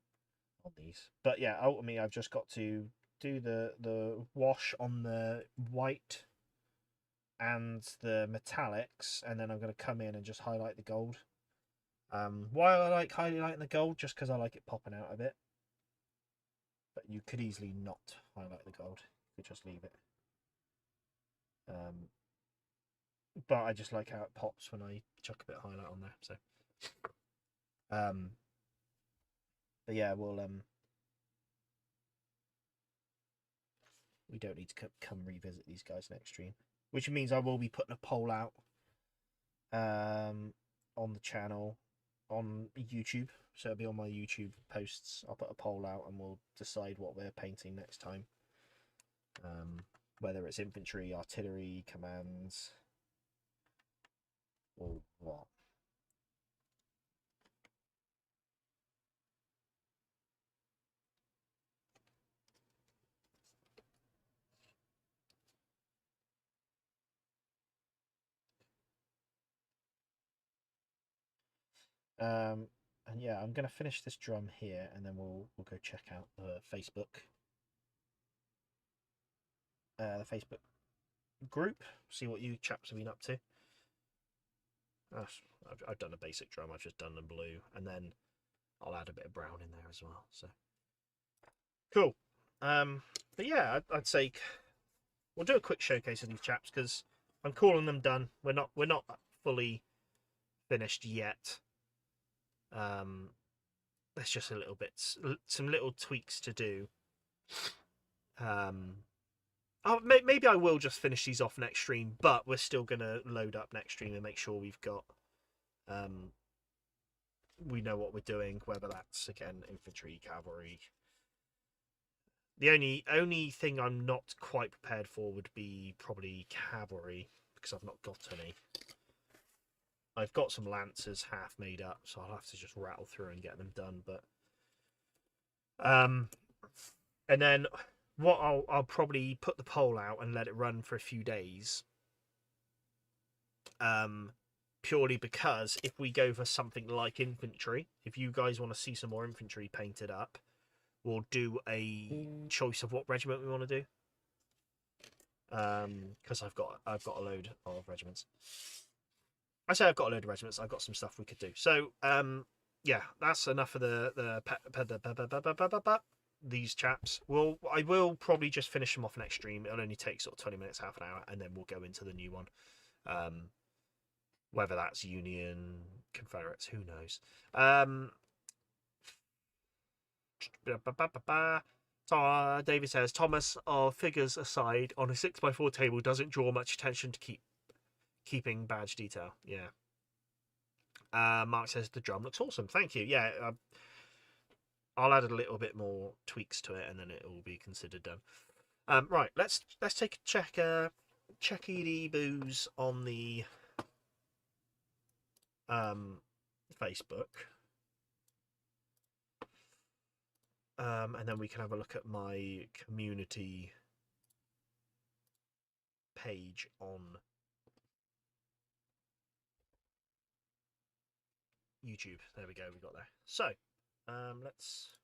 on these. But yeah, ultimately I've just got to do the wash on the white and the metallics, and then I'm going to come in and just highlight the gold. Why I like highlighting the gold, just because I like it popping out a bit. But you could easily not highlight the gold. You could just leave it. But I just like how it pops when I chuck a bit of highlight on there. So, but yeah, we'll we don't need to come revisit these guys next stream, which means I will be putting a poll out on the channel on YouTube. So it'll be on my YouTube posts. I'll put a poll out and we'll decide what we're painting next time. Whether it's infantry, artillery, commands, or what. And yeah, I'm gonna finish this drum here, and then we'll go check out the Facebook group, see what you chaps have been up to. I've done a basic drum. I've just done the blue, and then I'll add a bit of brown in there as well. So cool. But yeah, I'd say we'll do a quick showcase of these chaps because I'm calling them done. We're not fully finished yet. There's just a little bit, some little tweaks to do. Maybe I will just finish these off next stream, but we're still gonna load up next stream and make sure we've got, we know what we're doing. Whether that's again infantry, cavalry. The only thing I'm not quite prepared for would be probably cavalry because I've not got any. I've got some lancers half made up, so I'll have to just rattle through and get them done. But and then what I'll probably put the poll out and let it run for a few days. Purely because if we go for something like infantry, if you guys want to see some more infantry painted up, we'll do a choice of what regiment we want to do. Because I've got a load of regiments. I say I've got a load of regiments. I've got some stuff we could do. So yeah, that's enough of these chaps. I will probably just finish them off next stream. It'll only take sort of 20 minutes, half an hour, and then we'll go into the new one. Whether that's Union, Confederates, who knows. David says, Thomas, figures aside, on a 6x4 table doesn't draw much attention to keeping badge detail. Yeah. Mark says the drum looks awesome. Thank you. Yeah, I'll add a little bit more tweaks to it, and then it will be considered done. Right, let's take a checky booze on the Facebook. And then we can have a look at my community page on YouTube. There we go. We got there. So let's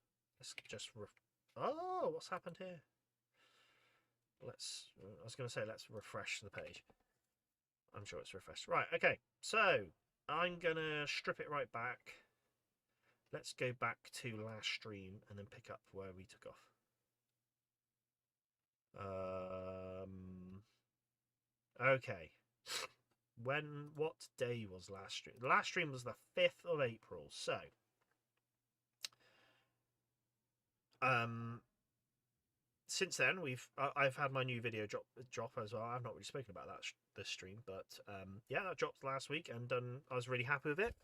just oh, what's happened here? I was going to say let's refresh the page. I'm sure it's refreshed. Right. Okay. So I'm gonna strip it right back. Let's go back to last stream and then pick up where we took off. Okay. What day was last stream? The last stream was the 5th of April. So since then I've had my new video drop as well. I've not really spoken about that this stream, but yeah, that dropped last week, and I was really happy with it.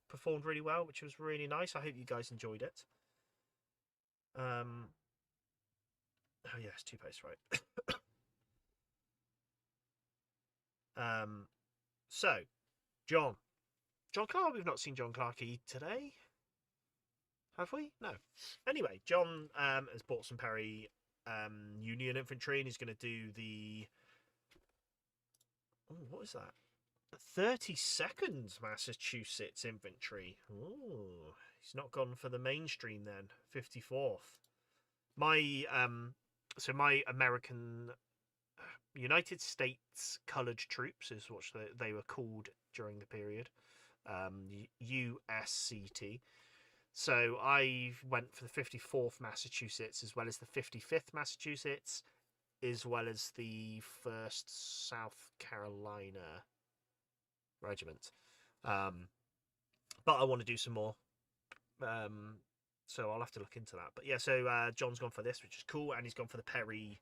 Performed really well, which was really nice. I hope you guys enjoyed it. Oh yeah, it's two-post, right? So John Clark, we've not seen John Clarkey today, have we? No. Anyway, John has bought some Perry Union infantry, and he's going to do the what is that? 32nd Massachusetts infantry. Oh, he's not gone for the mainstream then. 54th. My my American United States Colored Troops is what they were called during the period. USCT. So I went for the 54th Massachusetts, as well as the 55th Massachusetts, as well as the 1st South Carolina Regiment. But I want to do some more. So I'll have to look into that. But yeah, so John's gone for this, which is cool, and he's gone for the Perry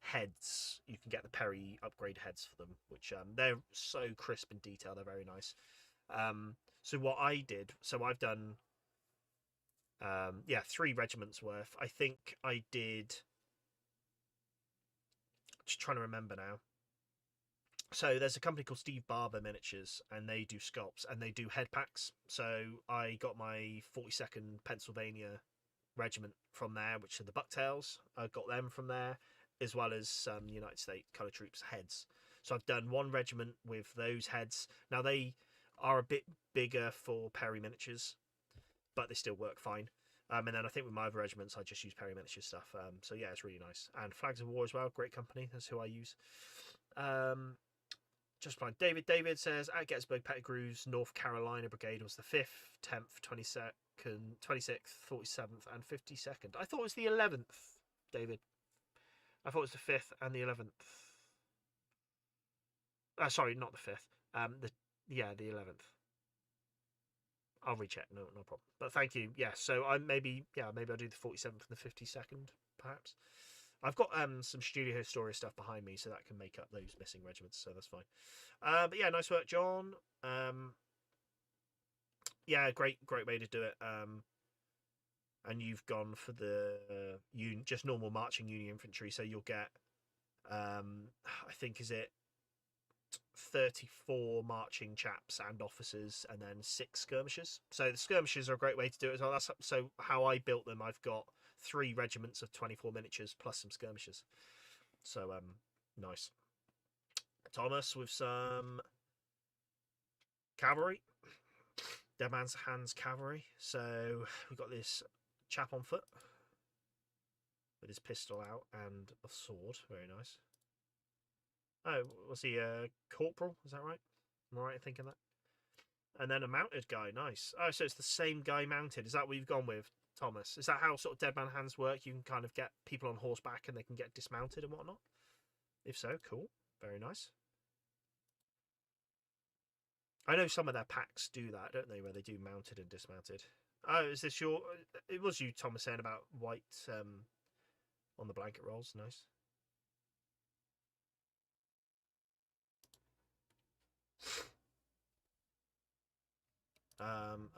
heads. You can get the Perry upgrade heads for them, which they're so crisp and detailed. They're very nice. So what I did, so I've done 3 regiments worth. I think I did, just trying to remember now. So there's a company called Steve Barber Miniatures, and they do sculpts and they do head packs. So I got my 42nd Pennsylvania Regiment from there, which are the Bucktails. I got them from there, as well as some United States Colored Troops heads. So I've done 1 regiment with those heads. Now they are a bit bigger for Perry Miniatures, but they still work fine. And then I think with my other regiments, I just use Perry Miniature stuff. So yeah, it's really nice. And Flags of War as well, great company. That's who I use. Just fine. David says at Gettysburg, Pettigrew's North Carolina Brigade was the 5th, 10th, 22nd, 26th, 47th, and 52nd. I thought it was the 11th, David. I thought it was the 5th and the 11th. Sorry, not the 5th. The 11th. I'll recheck. No problem. But thank you. Yeah. So maybe I'll do the 47th and the 52nd, perhaps. I've got some Studio Historia stuff behind me, so that can make up those missing regiments. So that's fine. But yeah, nice work, John. Yeah, great way to do it. And you've gone for the just normal marching Union infantry, so you'll get I think is it 34 marching chaps and officers, and then 6 skirmishers. So the skirmishers are a great way to do it as well. That's so how I built them. I've got 3 regiments of 24 miniatures plus some skirmishers. So nice. Thomas with some cavalry, Dead Man's Hands cavalry. So we've got this chap on foot with his pistol out and a sword. Very nice. Oh, was he a corporal? Is that right? Am I right in thinking that? And then a mounted guy. Nice. Oh, so it's the same guy mounted. Is that what you've gone with, Thomas? Is that how sort of Dead Man Hands work? You can kind of get people on horseback and they can get dismounted and whatnot? If so, cool. Very nice. I know some of their packs do that, don't they? Where they do mounted and dismounted. Oh, is this your... It was you, Thomas, saying about white on the blanket rolls. Nice.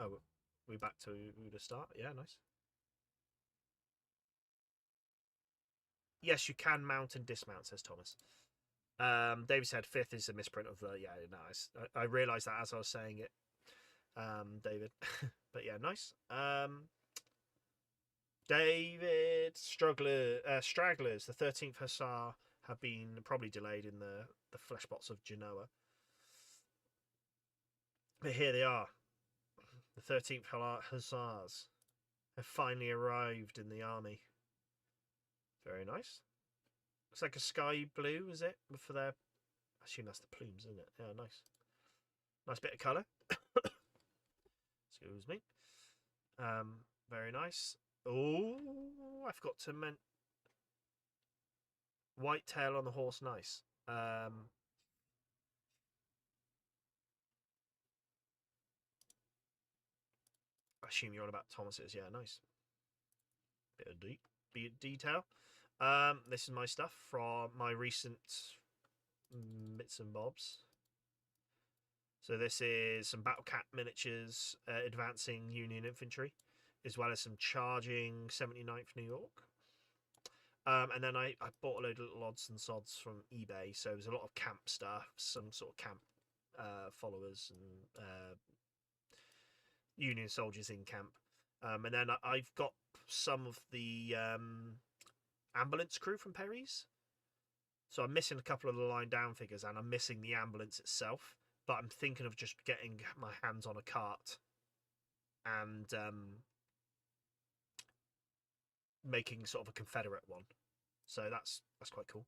Oh, we're back to the start. Yeah, nice. Yes, you can mount and dismount, says Thomas. David said 5th is a misprint of the... Yeah, nice. I realised that as I was saying it, David. But yeah, nice. David Stragglers, the 13th Hussar, have been probably delayed in the fleshpots of Genoa. But here they are. The 13th Hussars have finally arrived in the army. Very nice. Looks like a sky blue, is it? For their... I assume that's the plumes, isn't it? Yeah, nice. Nice bit of colour. Excuse me. Very nice. Oh, I forgot to mention... White tail on the horse, nice. I assume you're on about Thomas's. Yeah, nice. Bit of detail. This is my stuff from my recent bits and bobs. So this is some Battle Cat miniatures, advancing Union infantry, as well as some charging 79th New York. And then I bought a load of little odds and sods from eBay. So there's a lot of camp stuff, some sort of camp followers and Union soldiers in camp. And then I've got some of the ambulance crew from Perry's. So I'm missing a couple of the line down figures, and I'm missing the ambulance itself. But I'm thinking of just getting my hands on a cart and making sort of a Confederate one. So that's quite cool.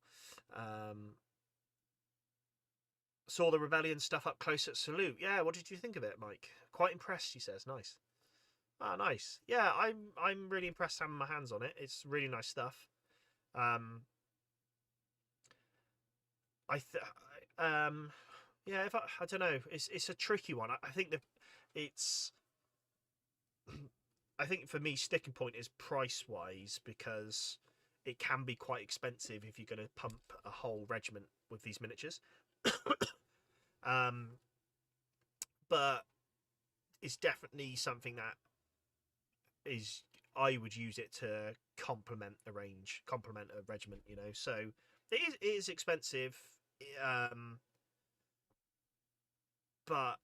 Saw the rebellion stuff up close at Salute. Yeah, what did you think of it, Mike? Quite impressed, he says. Nice. Ah, nice. Yeah, I'm really impressed having my hands on it. It's really nice stuff. Yeah, I don't know. It's a tricky one. I think I think for me, sticking point is price wise, because it can be quite expensive if you're going to pump a whole regiment with these miniatures. But it's definitely something that is, I would use it to complement a range, complement a regiment, you know. So it is expensive, but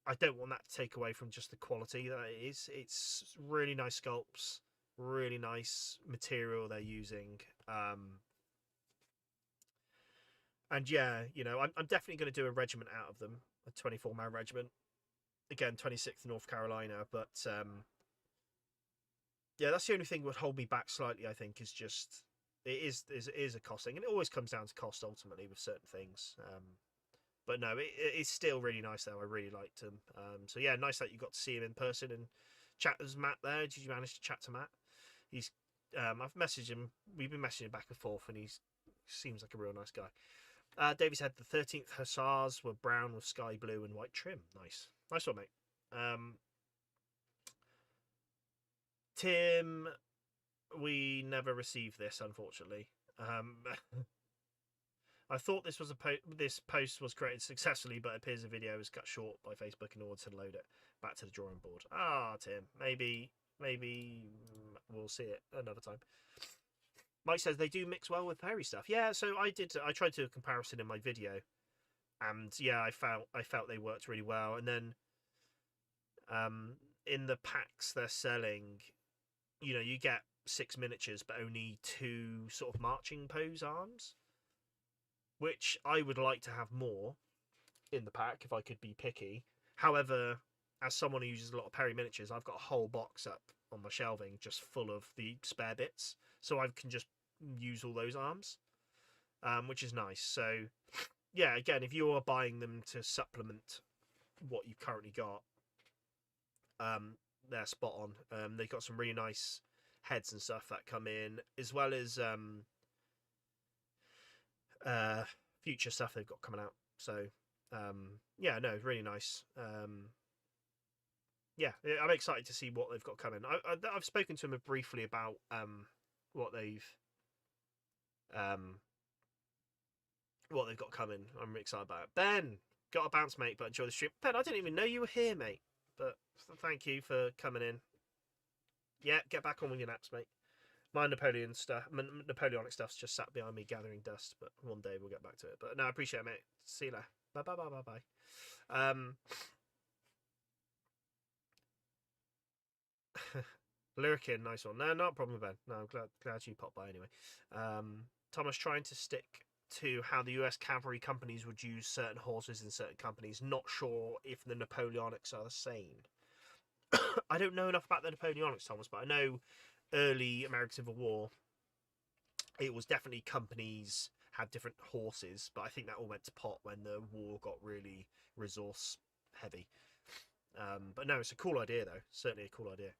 I don't want that to take away from just the quality that it is. It's really nice sculpts, really nice material they're using. And yeah, you know, I'm definitely going to do a regiment out of them, a 24-man regiment. Again, 26th North Carolina, but yeah, that's the only thing that would hold me back slightly, I think, is just it is a cost thing, and it always comes down to cost ultimately with certain things. But no, it's still really nice though. I really liked him. So yeah, nice that you got to see him in person and chat. There's Matt there. Did you manage to chat to Matt? He's I've messaged him. We've been messaging back and forth, and he seems like a real nice guy. Davey said the 13th Hussars were brown with sky blue and white trim. Nice one, mate. Tim, we never received this, unfortunately. I thought this was this post was created successfully, but it appears the video was cut short by Facebook in order to load it back to the drawing board. Ah, Tim, maybe we'll see it another time. Mike says they do mix well with Perry stuff. Yeah, so I tried to do a comparison in my video, and yeah, I felt they worked really well. And then in the packs they're selling, you know, you get 6 miniatures but only 2 sort of marching pose arms, which I would like to have more in the pack if I could be picky. However, as someone who uses a lot of Perry miniatures, I've got a whole box up on my shelving just full of the spare bits, so I can just use all those arms, which is nice. So yeah, again, if you are buying them to supplement what you've currently got, they're spot on. They've got some really nice heads and stuff that come in, as well as future stuff they've got coming out. So yeah, no, really nice. Yeah, I'm excited to see what they've got coming. I've spoken to them briefly about what they've got coming. I'm excited about it. Ben, got a bounce, mate, but enjoy the stream. Ben, I didn't even know you were here, mate, but thank you for coming in. Yeah, get back on with your naps, mate. My Napoleonic stuff's just sat behind me gathering dust, but one day we'll get back to it. But no, I appreciate it, mate. See you later. Bye. Lurkin, nice one. No, not a problem, Ben. No, I'm glad you popped by anyway. Thomas trying to stick to how the US cavalry companies would use certain horses in certain companies. Not sure if the Napoleonics are the same. I don't know enough about the Napoleonics, Thomas, but I know early American Civil War, it was definitely companies had different horses, but I think that all went to pot when the war got really resource heavy. But no, it's a cool idea though. Certainly a cool idea.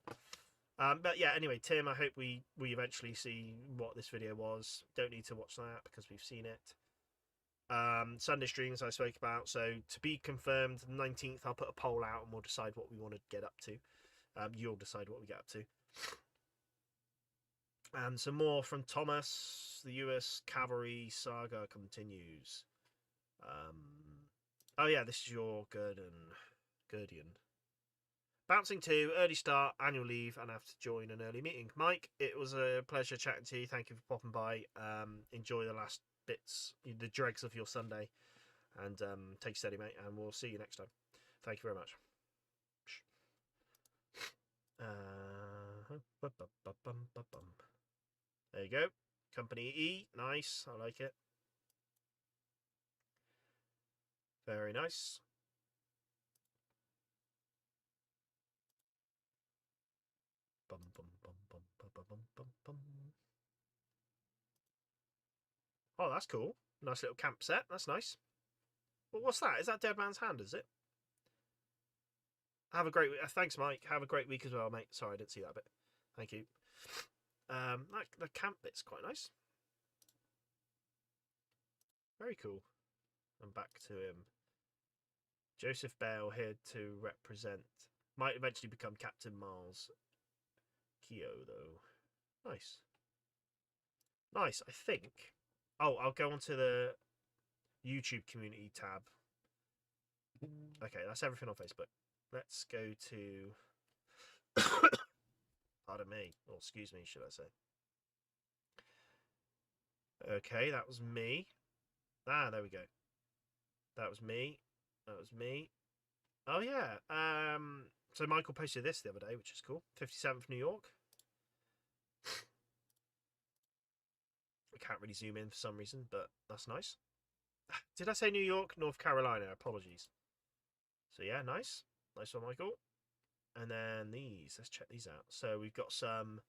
But yeah, anyway, Tim, I hope we eventually see what this video was. Don't need to watch that because we've seen it. Sunday streams I spoke about. So to be confirmed, 19th, I'll put a poll out and we'll decide what we want to get up to. You'll decide what we get up to. And some more from Thomas. The US cavalry saga continues. Oh yeah, this is your Guardian. Bouncing to early start, annual leave, and I have to join an early meeting. Mike, it was a pleasure chatting to you. Thank you for popping by. Enjoy the last bits, the dregs of your Sunday, and take it steady, mate. And we'll see you next time. Thank you very much. There you go. Company E, nice. I like it. Very nice. Oh, that's cool. Nice little camp set. That's nice. Well, what's that? Is that Dead Man's Hand, is it? Have a great week. Thanks, Mike. Have a great week as well, mate. Sorry, I didn't see that bit. Thank you. The camp bit's quite nice. Very cool. I'm back to him. Joseph Bale here to represent. Might eventually become Captain Mars. Kyo, though. Nice. Nice, I think. Oh, I'll go onto the YouTube community tab. Okay, that's everything on Facebook. Let's go to... Pardon me. Or excuse me, should I say. Okay, that was me. Ah, there we go. That was me. That was me. Oh, yeah. So Michael posted this the other day, which is cool. 57th New York. I can't really zoom in for some reason, but that's nice. Did I say New York? North Carolina. Apologies. So yeah, nice. Nice one, Michael. And then these. Let's check these out. So we've got some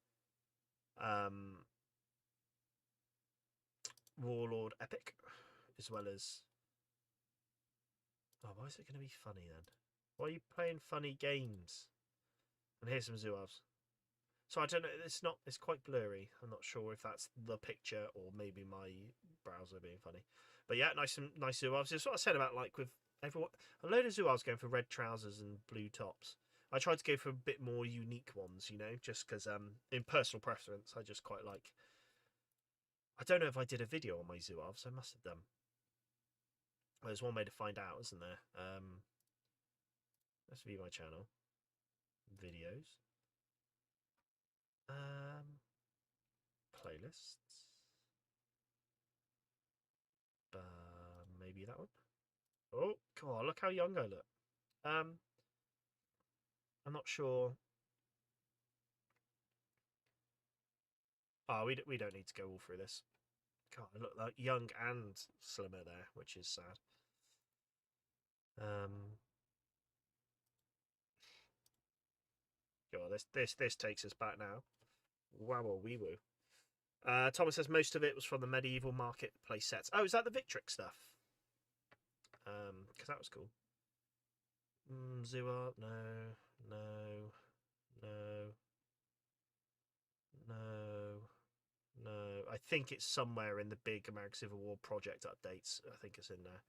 Warlord Epic, as well as... Oh, why is it going to be funny then? Why are you playing funny games? And here's some Zouaves. So I don't know, it's quite blurry. I'm not sure if that's the picture or maybe my browser being funny. But yeah, nice Zouaves. It's what I said about, like, with everyone, a load of Zouaves going for red trousers and blue tops. I tried to go for a bit more unique ones, you know, just because in personal preference, I just quite like... I don't know if I did a video on my Zouaves, I must have done. There's one way to find out, isn't there? Let's view my channel. Videos. Playlists. Maybe that one. Oh, God, look how young I look. I'm not sure. Oh, we don't need to go all through this. God, I look like young and slimmer there, which is sad. God, this takes us back now. Wow, wee woo. Thomas says most of it was from the medieval marketplace sets. Oh, is that the Victrix stuff? Because that was cool. Zua, no. I think it's somewhere in the big American Civil War project updates. I think it's in there.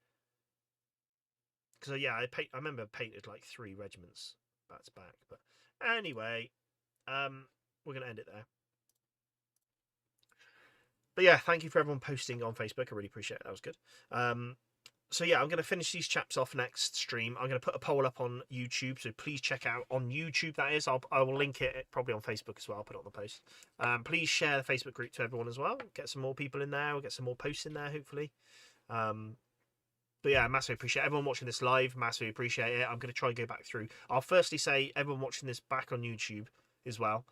Because yeah, I remember painted like 3 regiments back to back. But anyway, we're gonna end it there. But yeah, thank you for everyone posting on Facebook. I really appreciate it. That was good. So yeah, I'm going to finish these chaps off next stream. I'm going to put a poll up on YouTube, so please check out on YouTube. That is, I will link it probably on Facebook as well. I'll put it on the post. Please share the Facebook group to everyone as well. Get some more people in there. We'll get some more posts in there, hopefully. But yeah, massively appreciate everyone watching this live. Massively appreciate it. I'm going to try and go back through. I'll firstly say everyone watching this back on YouTube as well.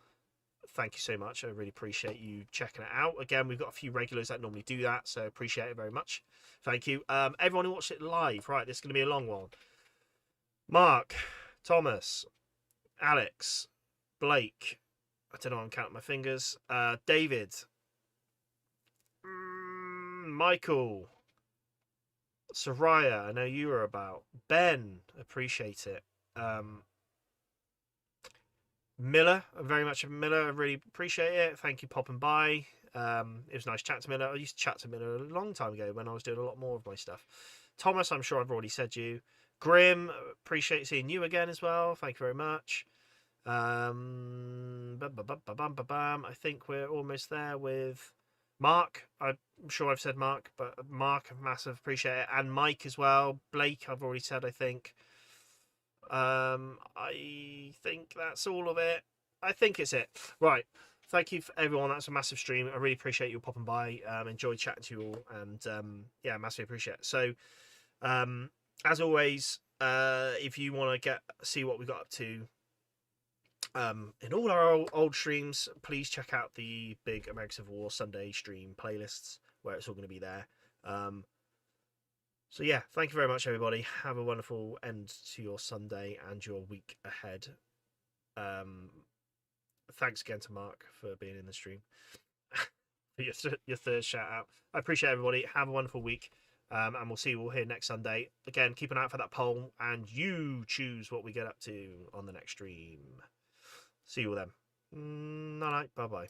thank you so much. I really appreciate you checking it out. Again, we've got a few regulars that normally do that, so appreciate it very much. Thank you. Everyone who watched it live, right, this is going to be a long one. Mark, Thomas, Alex, Blake, I don't know, I'm counting my fingers, David, Michael, Soraya, I know you were about, Ben, appreciate it. Miller, very much Miller, I really appreciate it. Thank you popping by. It was nice chat to Miller. I used to chat to Miller a long time ago when I was doing a lot more of my stuff. Thomas, I'm sure I've already said you. Grim, appreciate seeing you again as well. Thank you very much. I think we're almost there with Mark. I'm sure I've said Mark, but Mark, massive appreciate it. And Mike as well. Blake, I've already said, I think. I think that's all of it. I think it's it. Right. Thank you for everyone. That's a massive stream. I really appreciate you popping by. Enjoyed chatting to you all, and yeah, massively appreciate it. So, as always, if you want to see what we got up to in all our old streams, please check out the big American Civil War Sunday stream playlists where it's all going to be there. So yeah, thank you very much, everybody. Have a wonderful end to your Sunday and your week ahead. Thanks again to Mark for being in the stream. your third shout out. I appreciate everybody. Have a wonderful week. And we'll see you all here next Sunday. Again, keep an eye out for that poll, and you choose what we get up to on the next stream. See you all then. Night. Bye-bye.